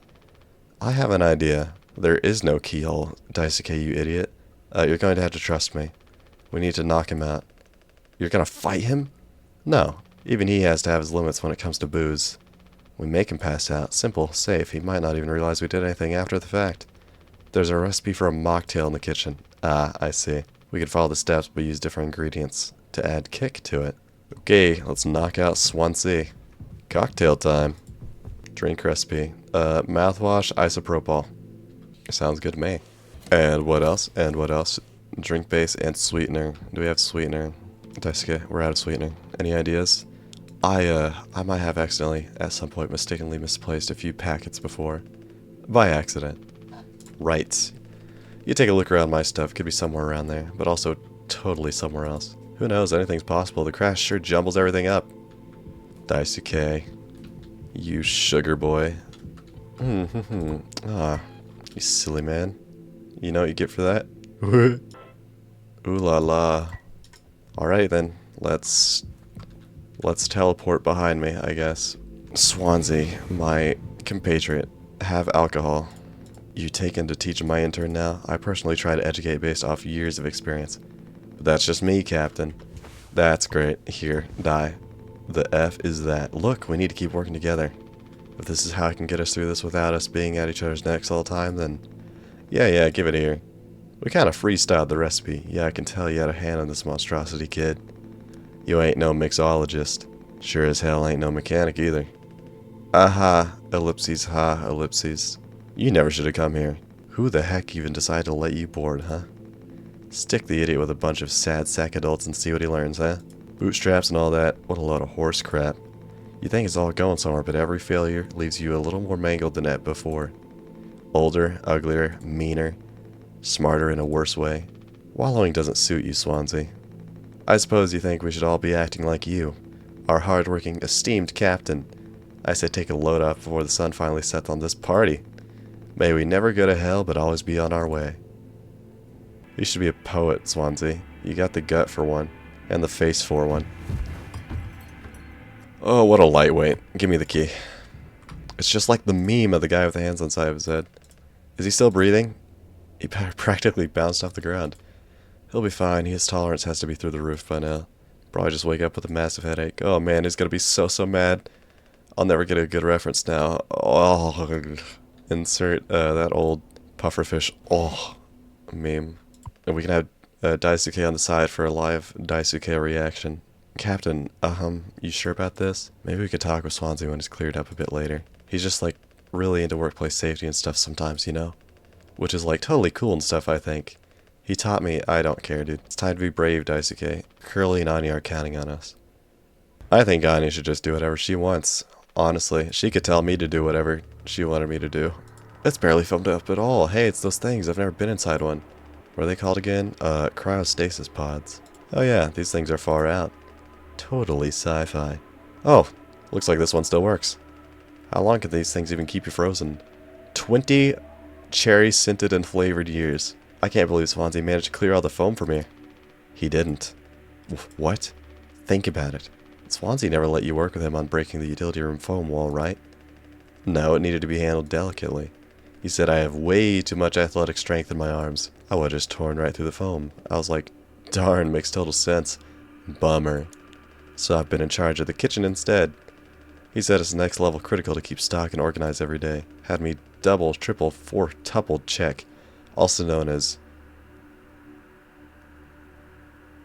[SPEAKER 1] I have an idea. There is no keyhole, Daisuke, you idiot. You're going to have to trust me. We need to knock him out. You're gonna fight him? No. Even he has to have his limits when it comes to booze. We make him pass out. Simple, safe. He might not even realize we did anything after the fact. There's a recipe for a mocktail in the kitchen. Ah, I see. We could follow the steps but use different ingredients to add kick to it. Okay, let's knock out Swansea. Cocktail time. Drink recipe. Mouthwash, isopropyl. Sounds good to me. And what else? And what else? Drink base and sweetener. Do we have sweetener? Daisuke, we're out of sweetener. Any ideas? I might have accidentally, at some point, mistakenly misplaced a few packets before. By accident. Right. You take a look around my stuff, could be somewhere around there, but also totally somewhere else. Who knows, anything's possible. The crash sure jumbles everything up. Daisuke. You sugar boy. Ah, you silly man. You know what you get for that? Ooh la la. Alright then, let's teleport behind me, I guess. Swansea, my compatriot, have alcohol. You taken to teach my intern now? I personally try to educate based off years of experience. But that's just me, Captain. That's great. Here, die. The F is that. Look, we need to keep working together. If this is how I can get us through this without us being at each other's necks all the time, then... Yeah, give it here. We kind of freestyled the recipe. Yeah, I can tell you had a hand in this monstrosity, kid. You ain't no mixologist. Sure as hell ain't no mechanic either. Aha, ellipses, ha, ellipses. You never should have come here. Who the heck even decided to let you board, huh? Stick the idiot with a bunch of sad sack adults and see what he learns, huh? Bootstraps and all that, what a load of horse crap. You think it's all going somewhere, but every failure leaves you a little more mangled than that before. Older, uglier, meaner, smarter in a worse way. Wallowing doesn't suit you, Swansea. I suppose you think we should all be acting like you, our hard-working, esteemed captain. I say take a load off before the sun finally sets on this party. May we never go to hell, but always be on our way. You should be a poet, Swansea. You got the gut for one, and the face for one. Oh, what a lightweight. Give me the key. It's just like the meme of the guy with the hands on the side of his head. Is he still breathing? He practically bounced off the ground. He'll be fine. His tolerance has to be through the roof by now. Probably just wake up with a massive headache. Oh man, he's gonna be so mad. I'll never get a good reference now. Oh, insert that old pufferfish meme. And we can have Daisuke on the side for a live Daisuke reaction. Captain, you sure about this? Maybe we could talk with Swansea when it's cleared up a bit later. He's just like really into workplace safety and stuff sometimes, you know? Which is like totally cool and stuff, I think. He taught me, I don't care, dude. It's time to be brave, Daisuke. Curly and Anya are counting on us. I think Anya should just do whatever she wants. Honestly, she could tell me to do whatever she wanted me to do. It's barely filmed up at all. Hey, it's those things. I've never been inside one. What are they called again? Cryostasis pods. Oh yeah, these things are far out. Totally sci-fi. Oh, looks like this one still works. How long can these things even keep you frozen? 20 cherry-scented and flavored years. I can't believe Swansea managed to clear all the foam from here. He didn't. What? Think about it. Swansea never let you work with him on breaking the utility room foam wall, right? No, it needed to be handled delicately. He said I have way too much athletic strength in my arms. I would have just torn right through the foam. I was like, darn, makes total sense. Bummer. So I've been in charge of the kitchen instead. He said it's next level critical to keep stock and organize every day. Had me double, triple, four-tupled check. Also known as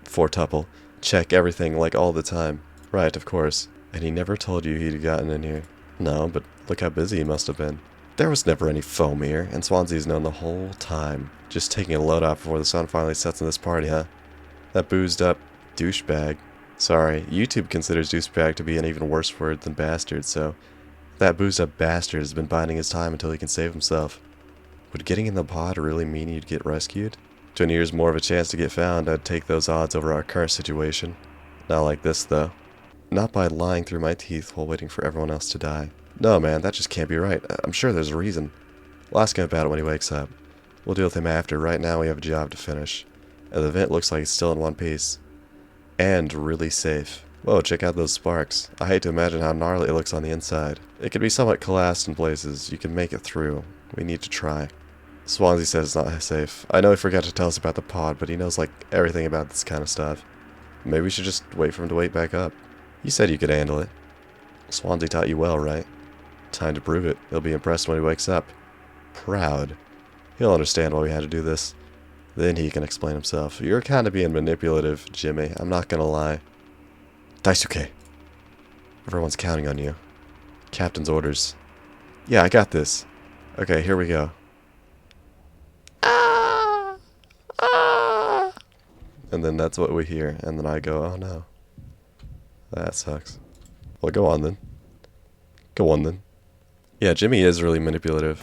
[SPEAKER 1] four-tuple. Check everything like all the time. Right, of course. And he never told you he'd gotten in here. No, but look how busy he must have been. There was never any foam here, and Swansea's known the whole time. Just taking a load off before the sun finally sets in this party, huh? That boozed up douchebag. Sorry, YouTube considers douchebag to be an even worse word than bastard, so that boozed up bastard has been biding his time until he can save himself. Would getting in the pod really mean you'd get rescued? 20 years more of a chance to get found, I'd take those odds over our current situation. Not like this, though. Not by lying through my teeth while waiting for everyone else to die. No, man, that just can't be right. I'm sure there's a reason. We'll ask him about it when he wakes up. We'll deal with him after. Right now we have a job to finish. And the vent looks like it's still in one piece. And really safe. Whoa, check out those sparks. I hate to imagine how gnarly it looks on the inside. It could be somewhat collapsed in places. You can make it through. We need to try. Swansea says it's not safe. I know he forgot to tell us about the pod, but he knows like everything about this kind of stuff. Maybe we should just wait for him to wake back up. You said you could handle it. Swansea taught you well, right? Time to prove it. He'll be impressed when he wakes up. Proud. He'll understand why we had to do this. Then he can explain himself. You're kind of being manipulative, Jimmy. I'm not gonna lie. Daisuke. Everyone's counting on you. Captain's orders. Yeah, I got this. Okay, here we go. Ah! Ah! And then that's what we hear. And then I go, oh no. That sucks. Well, go on then. Go on then. Yeah, Jimmy is really manipulative.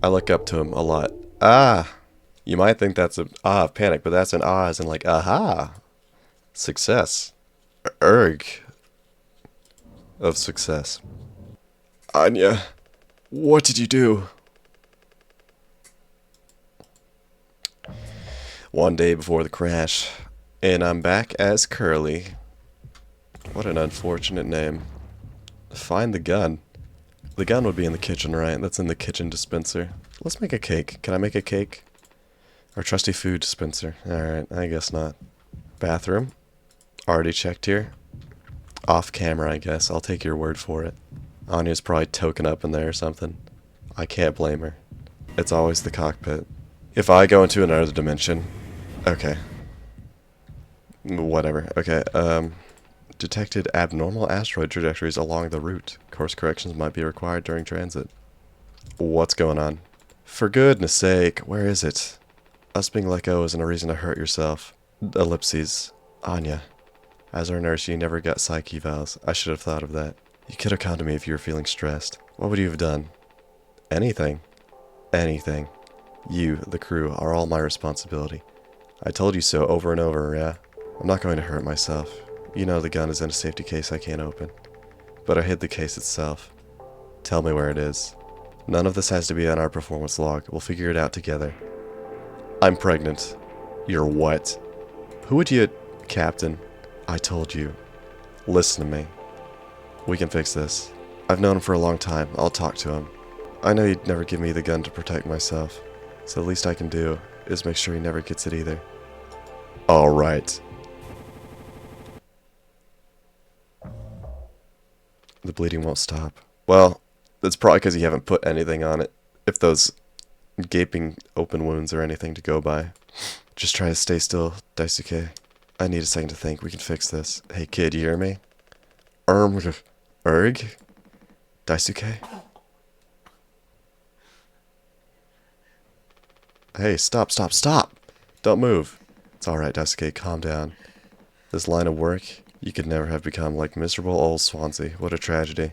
[SPEAKER 1] I look up to him a lot. Ah! You might think that's a ah of panic, but that's an ah as in like, aha! Success. Erg. Of success. Anya, what did you do? One day before the crash, and I'm back as Curly. What an unfortunate name. Find the gun. The gun would be in the kitchen, right? That's in the kitchen dispenser. Let's make a cake. Can I make a cake? Our trusty food dispenser. Alright, I guess not. Bathroom. Already checked here. Off camera, I guess. I'll take your word for it. Anya's probably token up in there or something. I can't blame her. It's always the cockpit. If I go into another dimension... Okay. Whatever. Okay, detected abnormal asteroid trajectories along the route. Course corrections might be required during transit. What's going on? For goodness sake, where is it? Us being let go isn't a reason to hurt yourself. Ellipses. Anya. As our nurse, you never got psych evals. I should have thought of that. You could have come to me if you were feeling stressed. What would you have done? Anything. Anything. You, the crew, are all my responsibility. I told you so over and over, yeah? I'm not going to hurt myself. You know the gun is in a safety case I can't open. But I hid the case itself. Tell me where it is. None of this has to be on our performance log. We'll figure it out together. I'm pregnant. You're what? Who would you... Captain. I told you. Listen to me. We can fix this. I've known him for a long time. I'll talk to him. I know he'd never give me the gun to protect myself. So the least I can do is make sure he never gets it either. Alright. The bleeding won't stop. Well, that's probably because you haven't put anything on it. If those gaping open wounds or anything to go by. Just try to stay still, Daisuke. I need a second to think. We can fix this. Hey kid, you hear me? Erg? Daisuke? Hey, stop, stop, stop! Don't move. It's alright, Daisuke, calm down. This line of work, you could never have become like miserable old Swansea. What a tragedy.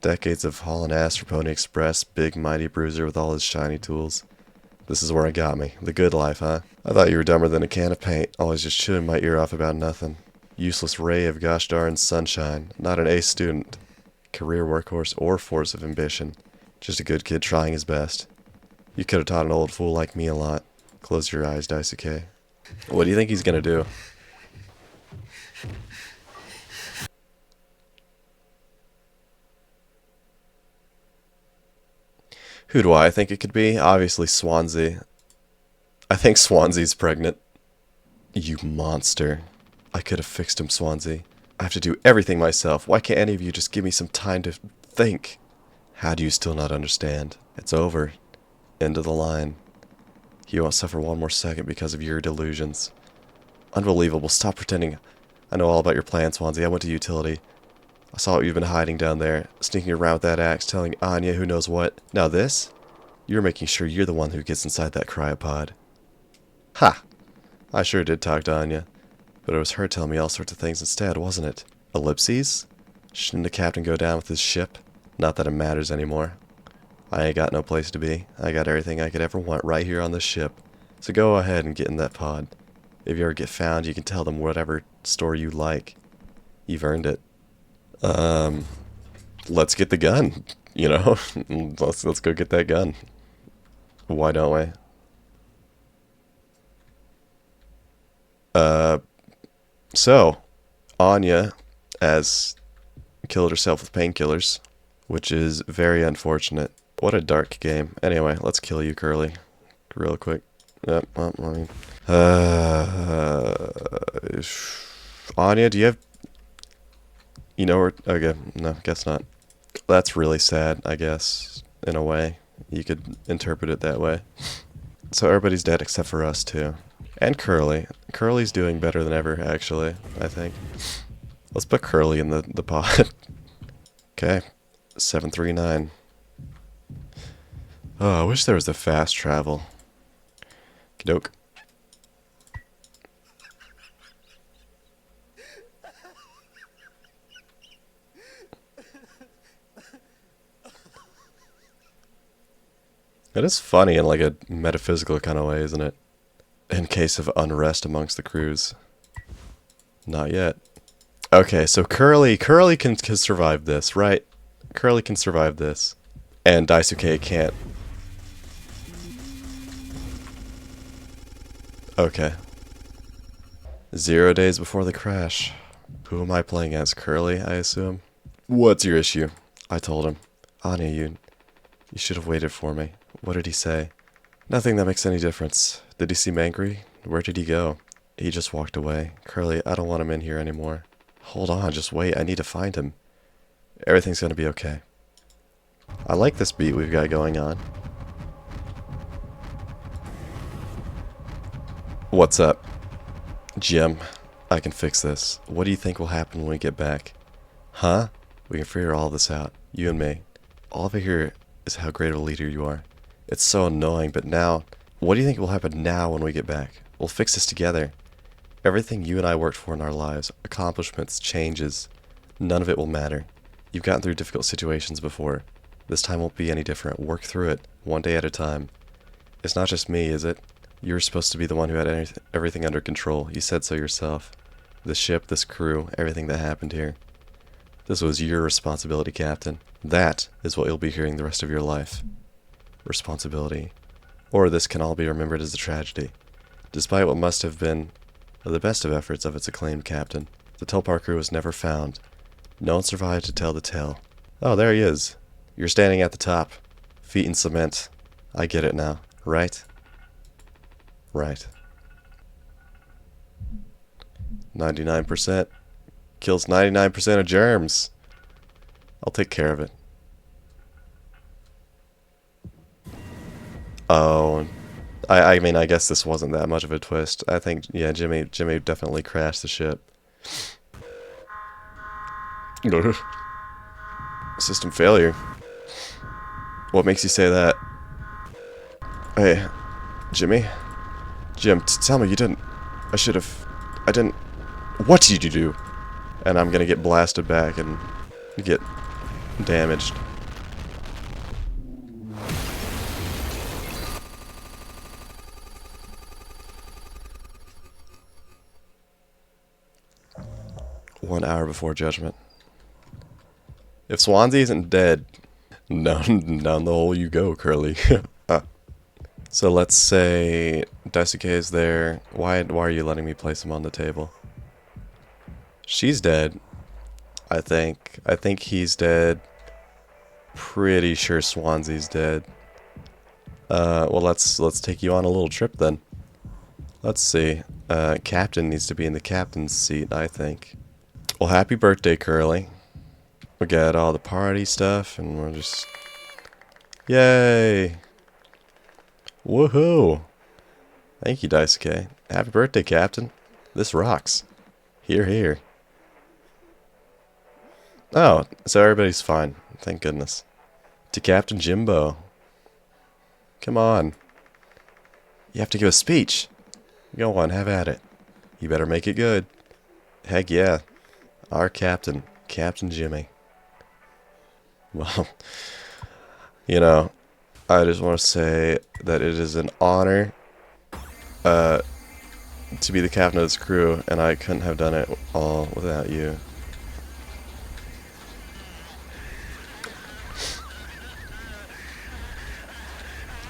[SPEAKER 1] Decades of hauling ass for Pony Express, big mighty bruiser with all his shiny tools. This is where it got me. The good life, huh? I thought you were dumber than a can of paint, always just chewing my ear off about nothing. Useless ray of gosh darn sunshine. Not an A student. Career workhorse or force of ambition. Just a good kid trying his best. You could have taught an old fool like me a lot. Close your eyes, Daisuke. What do you think he's gonna do? Who do I think it could be? Obviously Swansea. I think Swansea's pregnant. You monster. I could have fixed him, Swansea. I have to do everything myself. Why can't any of you just give me some time to think? How do you still not understand? It's over. End of the line. He won't suffer one more second because of your delusions. Unbelievable. Stop pretending. I know all about your plan, Swansea. I went to utility. I saw what you've been hiding down there, sneaking around with that axe, telling Anya who knows what. Now this? You're making sure you're the one who gets inside that cryopod. Ha! I sure did talk to Anya, but it was her telling me all sorts of things instead, wasn't it? Ellipses? Shouldn't the captain go down with his ship? Not that it matters anymore. I ain't got no place to be. I got everything I could ever want right here on this ship. So go ahead and get in that pod. If you ever get found, you can tell them whatever story you like. You've earned it. Let's get the gun, you know? let's go get that gun. Why don't we? So, Anya has killed herself with painkillers, which is very unfortunate. What a dark game. Anyway, let's kill you, Curly. Real quick. Yep, well, I mean... Anya, do you have... You know where... Okay, no, guess not. That's really sad, I guess, in a way. You could interpret it that way. So everybody's dead except for us, too. And Curly. Curly's doing better than ever, actually, I think. Let's put Curly in the pod. Okay. 739. Oh, I wish there was a fast travel. Doke. It is funny in like a metaphysical kind of way, isn't it? In case of unrest amongst the crews. Not yet. Okay, so Curly can survive this, right? Curly can survive this. And Daisuke can't. Okay. 0 days before the crash. Who am I playing as? Curly, I assume? What's your issue? I told him. Anya, you should have waited for me. What did he say? Nothing that makes any difference. Did he seem angry? Where did he go? He just walked away. Curly, I don't want him in here anymore. Hold on, just wait. I need to find him. Everything's gonna be okay. I like this beat we've got going on. What's up? Jim, I can fix this. What do you think will happen when we get back? Huh? We can figure all this out. You and me. All of it here is how great of a leader you are. It's so annoying, but now... What do you think will happen now when we get back? We'll fix this together. Everything you and I worked for in our lives, accomplishments, changes, none of it will matter. You've gotten through difficult situations before. This time won't be any different. Work through it, one day at a time. It's not just me, is it? You were supposed to be the one who had everything under control. You said so yourself. The ship, this crew, everything that happened here. This was your responsibility, Captain. That is what you'll be hearing the rest of your life. Responsibility. Or this can all be remembered as a tragedy. Despite what must have been the best of efforts of its acclaimed captain, the Telpar crew was never found. No one survived to tell the tale. Oh, there he is. You're standing at the top. Feet in cement. I get it now. Right? Right. 99%. Kills 99% of germs. I'll take care of it. Oh, I mean, I guess this wasn't that much of a twist. I think, yeah, Jimmy definitely crashed the ship. System failure. What makes you say that? Hey, Jimmy? Jim, tell me you didn't... I should have... I didn't... What did you do? And I'm gonna get blasted back and get damaged. One hour before judgment. If Swansea isn't dead, down the hole you go, Curly. So let's say Daisuke is there. Why are you letting me place him on the table? She's dead. I think he's dead. Pretty sure Swansea's dead. Well, let's take you on a little trip then. Let's see. Captain needs to be in the captain's seat, I think. Well, happy birthday, Curly. We got all the party stuff, and we're just... Yay! Woohoo! Thank you, Daisuke. Happy birthday, Captain. This rocks. Here, here. Oh, so everybody's fine. Thank goodness. To Captain Jimbo. Come on. You have to give a speech. Go on, have at it. You better make it good. Heck yeah. Our captain, Captain Jimmy. Well, you know, I just want to say that it is an honor to be the captain of this crew, and I couldn't have done it all without you.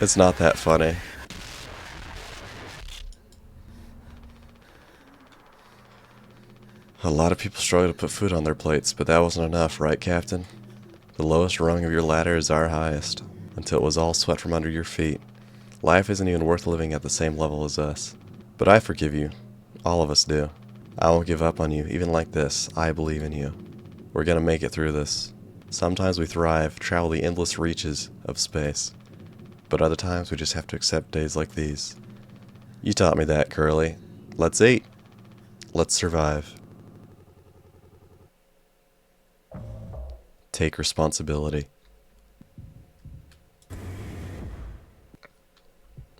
[SPEAKER 1] It's not that funny. A lot of people struggle to put food on their plates, but that wasn't enough, right, Captain? The lowest rung of your ladder is our highest, until it was all swept from under your feet. Life isn't even worth living at the same level as us. But I forgive you. All of us do. I won't give up on you, even like this. I believe in you. We're gonna make it through this. Sometimes we thrive, travel the endless reaches of space. But other times we just have to accept days like these. You taught me that, Curly. Let's eat. Let's survive. Take responsibility.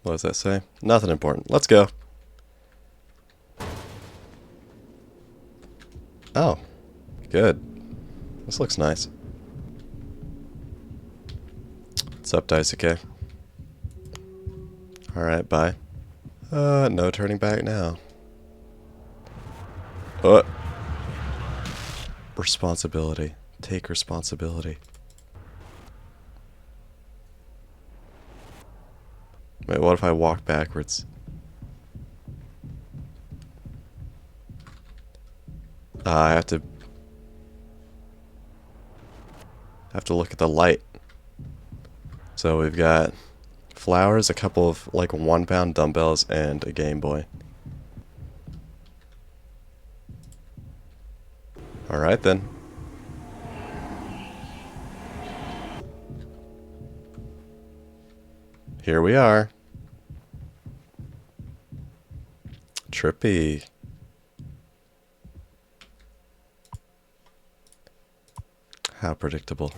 [SPEAKER 1] What does that say? Nothing important. Let's go. Oh. Good. This looks nice. What's up, Daisuke? Alright, bye. No turning back now. Responsibility. Take responsibility. Wait, what if I walk backwards? I have to look at the light. So we've got flowers, a couple of like 1-pound dumbbells, and a Game Boy. Alright then. Here we are. Trippy. How predictable.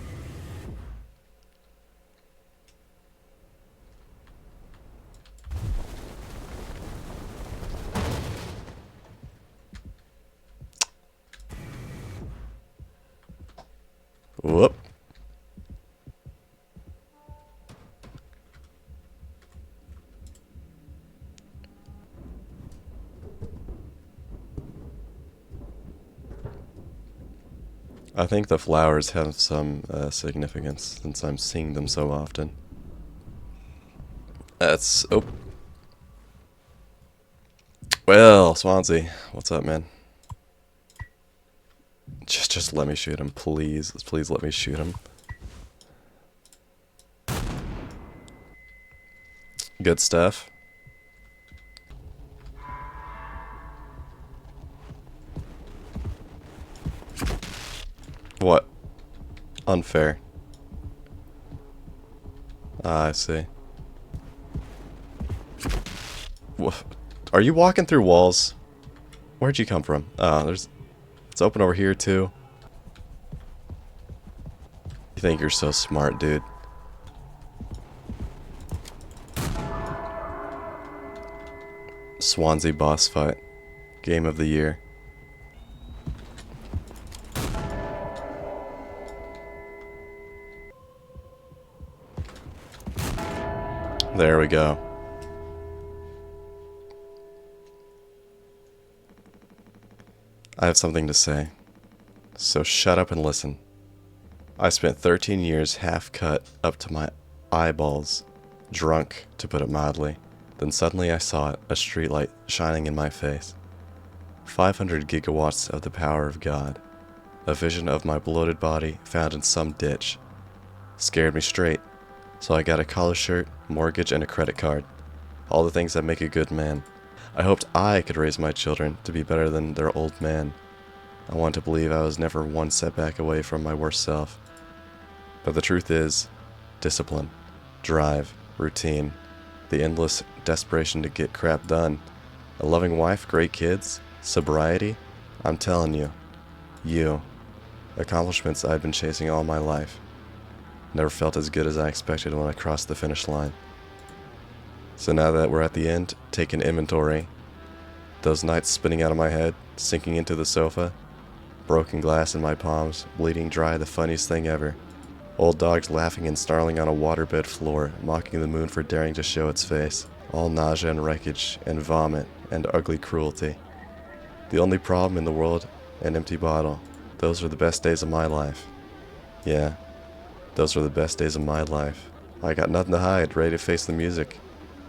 [SPEAKER 1] Whoop. I think the flowers have some significance since I'm seeing them so often. That's... oh. Well, Swansea, what's up, man? Just let me shoot him, please. Please let me shoot him. Good stuff. What? Unfair. Ah, I see. Are you walking through walls? Where'd you come from? It's open over here too. You think you're so smart, dude. Swansea boss fight. Game of the year. There we go. I have something to say. So shut up and listen. I spent 13 years half cut up to my eyeballs, drunk, to put it mildly. Then suddenly I saw it, a streetlight shining in my face. 500 gigawatts of the power of God. A vision of my bloated body found in some ditch. Scared me straight. So I got a collar shirt, mortgage, and a credit card. All the things that make a good man. I hoped I could raise my children to be better than their old man. I want to believe I was never one setback away from my worst self. But the truth is, discipline, drive, routine, the endless desperation to get crap done, a loving wife, great kids, sobriety, I'm telling you, accomplishments I've been chasing all my life. Never felt as good as I expected when I crossed the finish line. So now that we're at the end, taking inventory. Those nights spinning out of my head, sinking into the sofa, broken glass in my palms, bleeding dry, the funniest thing ever. Old dogs laughing and snarling on a waterbed floor, mocking the moon for daring to show its face. All nausea and wreckage, and vomit, and ugly cruelty. The only problem in the world, an empty bottle. Those were the best days of my life. Yeah, those were the best days of my life. I got nothing to hide, ready to face the music.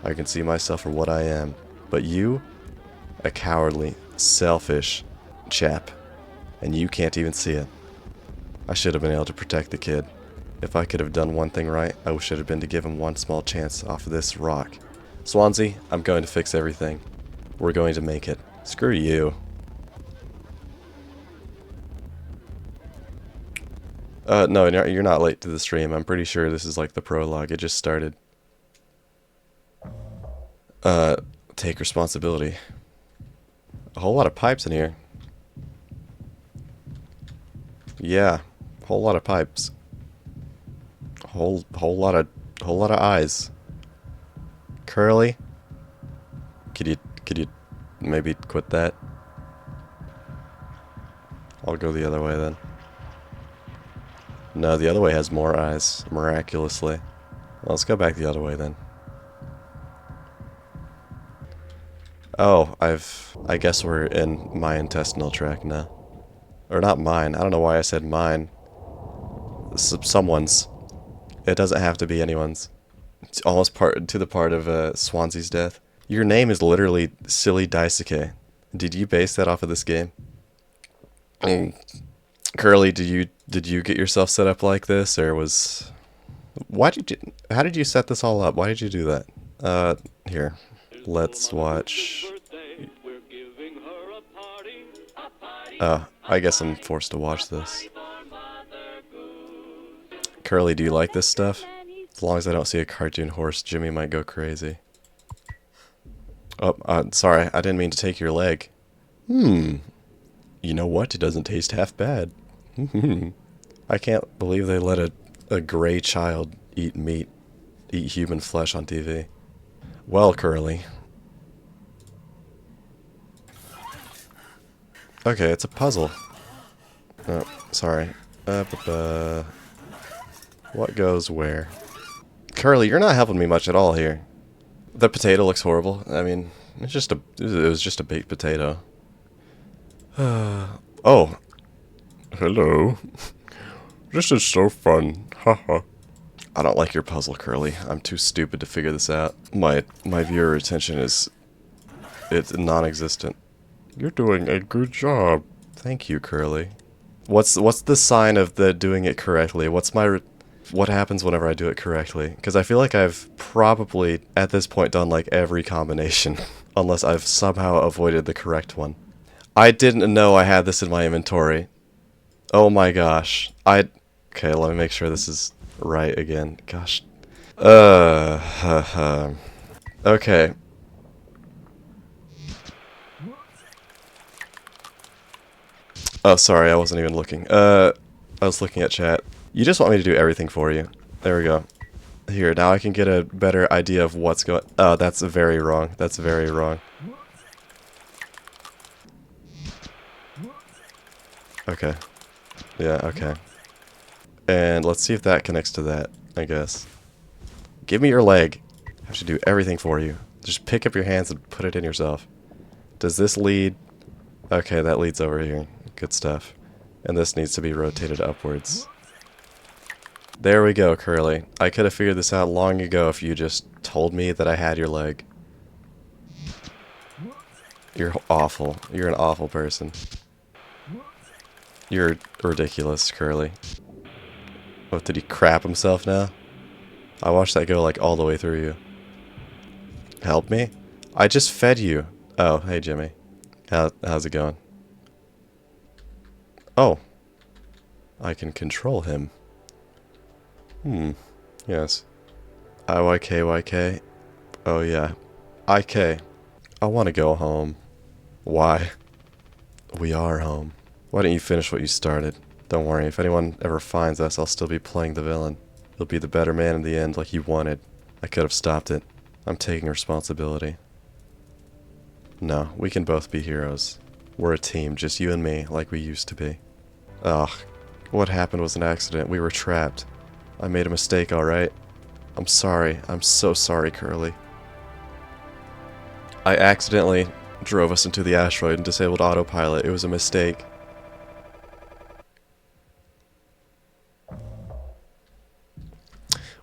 [SPEAKER 1] I can see myself for what I am. But you? A cowardly, selfish chap. And you can't even see it. I should have been able to protect the kid. If I could have done one thing right, I wish it had been to give him one small chance off of this rock. Swansea, I'm going to fix everything. We're going to make it. Screw you. No, you're not late to the stream. I'm pretty sure this is like the prologue. It just started. Take responsibility. A whole lot of pipes in here. Yeah, whole lot of pipes. Whole lot of eyes. Curly, could you maybe quit that? I'll go the other way then. No, the other way has more eyes, miraculously. Well, let's go back the other way then. Oh, I guess we're in my intestinal tract now. Or not mine. I don't know why I said mine. Someone's. It doesn't have to be anyone's. It's almost to the part of Swansea's death. Your name is literally Silly Daisuke. Did you base that off of this game? Curly, did you get yourself set up like this, or was... How did you set this all up? Why did you do that? Here. Let's watch... I guess I'm forced to watch this. Curly, do you like this stuff? As long as I don't see a cartoon horse, Jimmy might go crazy. Oh, sorry, I didn't mean to take your leg. You know what? It doesn't taste half bad. I can't believe they let a gray child eat human flesh on TV. Well, Curly. Okay, it's a puzzle. Oh, sorry. What goes where? Curly, you're not helping me much at all here. The potato looks horrible. I mean, it was just a baked potato. Oh. Hello. This is so fun. Haha. I don't like your puzzle, Curly. I'm too stupid to figure this out. My viewer retention it's non-existent. You're doing a good job. Thank you, Curly. What's the sign of the doing it correctly? What happens whenever I do it correctly? Because I feel like I've probably, at this point, done like every combination. Unless I've somehow avoided the correct one. I didn't know I had this in my inventory. Oh my gosh. Okay, let me make sure this is right again. Gosh. Okay. Oh, sorry, I wasn't even looking. I was looking at chat. You just want me to do everything for you. There we go. Here, now I can get a better idea of what's going... Oh, that's very wrong. That's very wrong. Okay. Yeah, okay. And let's see if that connects to that, I guess. Give me your leg. I have to do everything for you. Just pick up your hands and put it in yourself. Does this lead... Okay, that leads over here. Good stuff. And this needs to be rotated upwards. There we go, Curly. I could have figured this out long ago if you just told me that I had your leg. You're awful. You're an awful person. You're ridiculous, Curly. What, did he crap himself now? I watched that go like all the way through you. Help me? I just fed you. Oh, hey Jimmy. How's it going? Oh. I can control him. Yes. IYK. Oh yeah. IK. I want to go home. Why? We are home. Why don't you finish what you started? Don't worry, if anyone ever finds us, I'll still be playing the villain. You'll be the better man in the end like you wanted. I could have stopped it. I'm taking responsibility. No, we can both be heroes. We're a team, just you and me, like we used to be. Ugh. What happened was an accident. We were trapped. I made a mistake, alright? I'm sorry. I'm so sorry, Curly. I accidentally drove us into the asteroid and disabled autopilot. It was a mistake.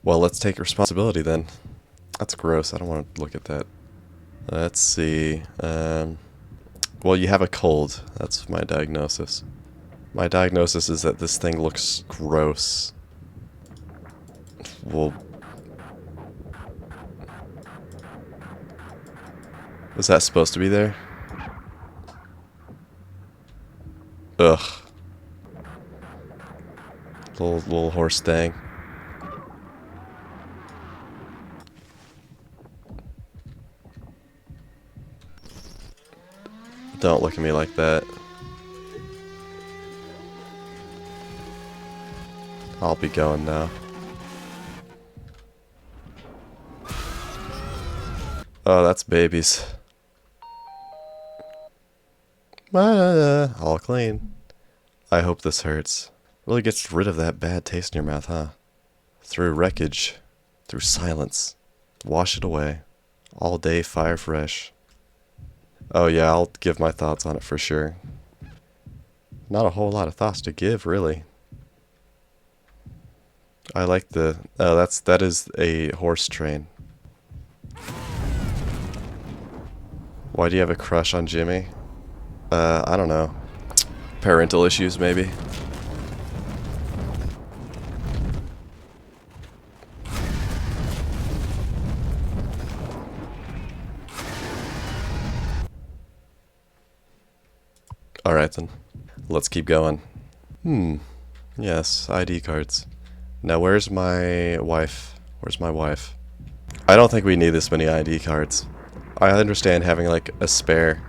[SPEAKER 1] Well, let's take responsibility then. That's gross. I don't want to look at that. Let's see. Well, you have a cold. That's my diagnosis. My diagnosis is that this thing looks gross. Well, was that supposed to be there? Ugh. Little horse thing. Don't look at me like that. I'll be going now. Oh, that's babies. All clean. I hope this hurts. Really gets rid of that bad taste in your mouth, huh? Through wreckage. Through silence. Wash it away. All day fire fresh. Oh yeah, I'll give my thoughts on it for sure. Not a whole lot of thoughts to give, really. I like the... Oh, that is a horse train. Why do you have a crush on Jimmy? I don't know. Parental issues, maybe? Alright then. Let's keep going. Yes, ID cards. Now where's my wife? Where's my wife? I don't think we need this many ID cards. I understand having like a spare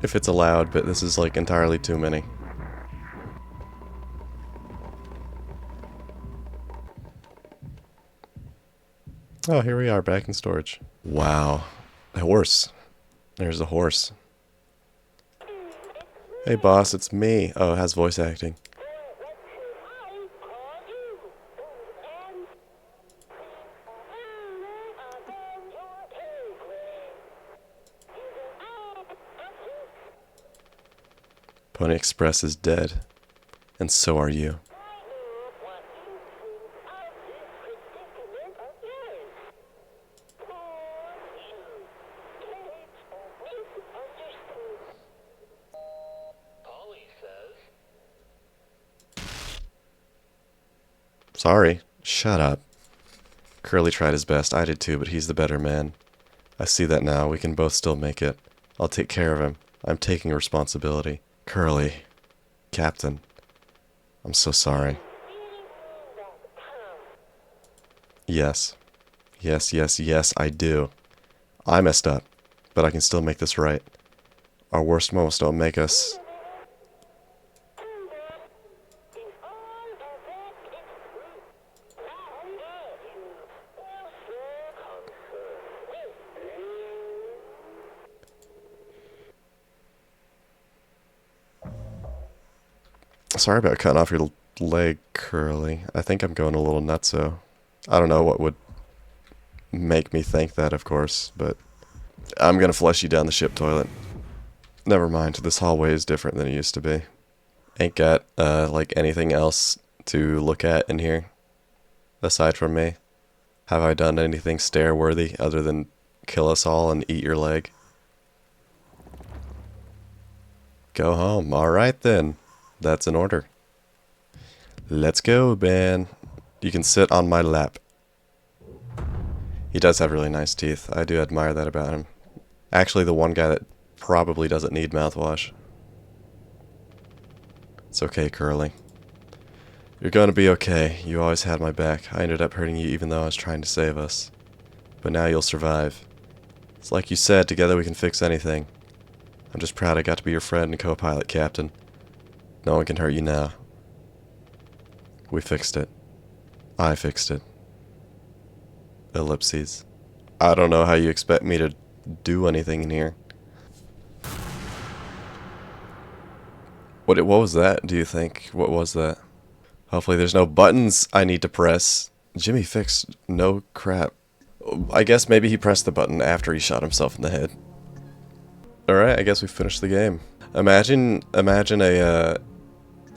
[SPEAKER 1] if it's allowed, but this is like entirely too many. Oh, here we are back in storage. Wow. A horse. There's a horse. Hey boss, it's me. Oh, it has voice acting. Pony Express is dead. And so are you. Sorry. Shut up. Curly tried his best. I did too, but he's the better man. I see that now. We can both still make it. I'll take care of him. I'm taking responsibility. Curly. Captain. I'm so sorry. Yes. Yes, I do. I messed up, but I can still make this right. Our worst moments don't make us... Sorry about cutting off your leg, Curly. I think I'm going a little nutso. I don't know what would make me think that, of course, but I'm gonna flush you down the ship toilet. Never mind, this hallway is different than it used to be. Ain't got, like, anything else to look at in here, aside from me. Have I done anything stare-worthy other than kill us all and eat your leg? Go home. Alright then. That's an order. Let's go, Ben. You can sit on my lap. He does have really nice teeth. I do admire that about him. Actually, the one guy that probably doesn't need mouthwash. It's okay, Curly. You're gonna be okay. You always had my back. I ended up hurting you even though I was trying to save us. But now you'll survive. It's like you said, together we can fix anything. I'm just proud I got to be your friend and co-pilot, Captain. No one can hurt you now. We fixed it. I fixed it. Ellipses. I don't know how you expect me to do anything in here. What was that, do you think? What was that? Hopefully there's no buttons I need to press. Jimmy fixed no crap. I guess maybe he pressed the button after he shot himself in the head. Alright, I guess we finished the game. Imagine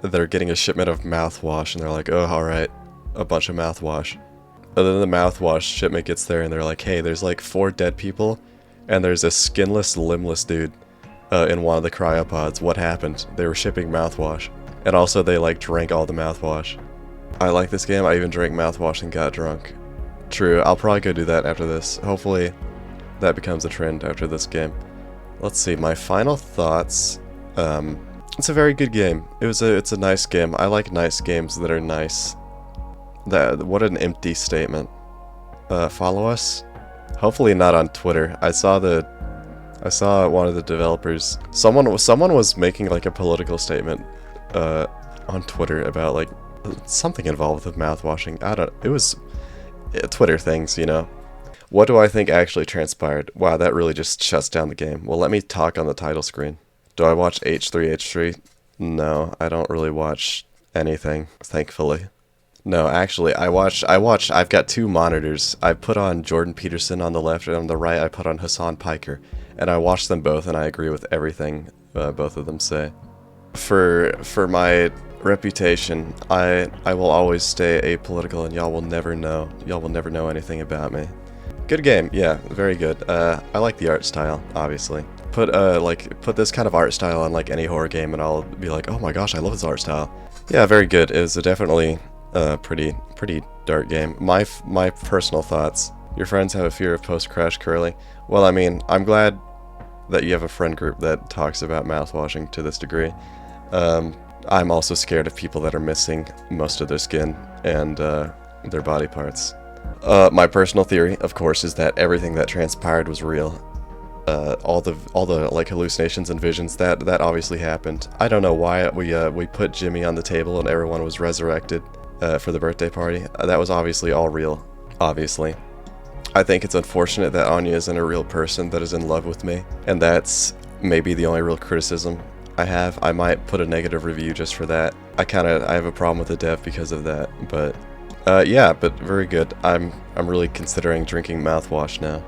[SPEAKER 1] they're getting a shipment of mouthwash and they're like, oh, alright, a bunch of mouthwash. And then the mouthwash shipment gets there and they're like, hey, there's like 4 dead people and there's a skinless, limbless dude in one of the cryopods. What happened? They were shipping mouthwash. And also they like drank all the mouthwash. I like this game. I even drank mouthwash and got drunk. True, I'll probably go do that after this. Hopefully that becomes a trend after this game. Let's see, my final thoughts. It's a very good game. It's a nice game. I like nice games that are nice. What an empty statement. Follow us? Hopefully not on Twitter. I saw one of the developers. Someone was making like a political statement on Twitter about like something involved with mouthwashing. It was Twitter things, you know. What do I think actually transpired? Wow, that really just shuts down the game. Well, let me talk on the title screen. Do I watch H3H3? No, I don't really watch anything, thankfully. No, actually, I've got 2 monitors. I put on Jordan Peterson on the left, and on the right I put on Hassan Piker. And I watch them both, and I agree with everything both of them say. For my reputation, I will always stay apolitical, and y'all will never know anything about me. Good game, yeah, very good. I like the art style, obviously. Put this kind of art style on like any horror game, and I'll be like, oh my gosh, I love this art style. Yeah, very good. It was definitely pretty dark game. My personal thoughts. Your friends have a fear of post-crash, Curly. Well, I mean, I'm glad that you have a friend group that talks about mouthwashing to this degree. I'm also scared of people that are missing most of their skin and their body parts. My personal theory, of course, is that everything that transpired was real. All the like hallucinations and visions that obviously happened. I don't know why we put Jimmy on the table and everyone was resurrected for the birthday party. That was obviously all real. Obviously. I think it's unfortunate that Anya isn't a real person that is in love with me, and that's maybe the only real criticism I have. I might put a negative review just for that. I have a problem with the dev because of that, but yeah, but very good. I'm really considering drinking mouthwash now.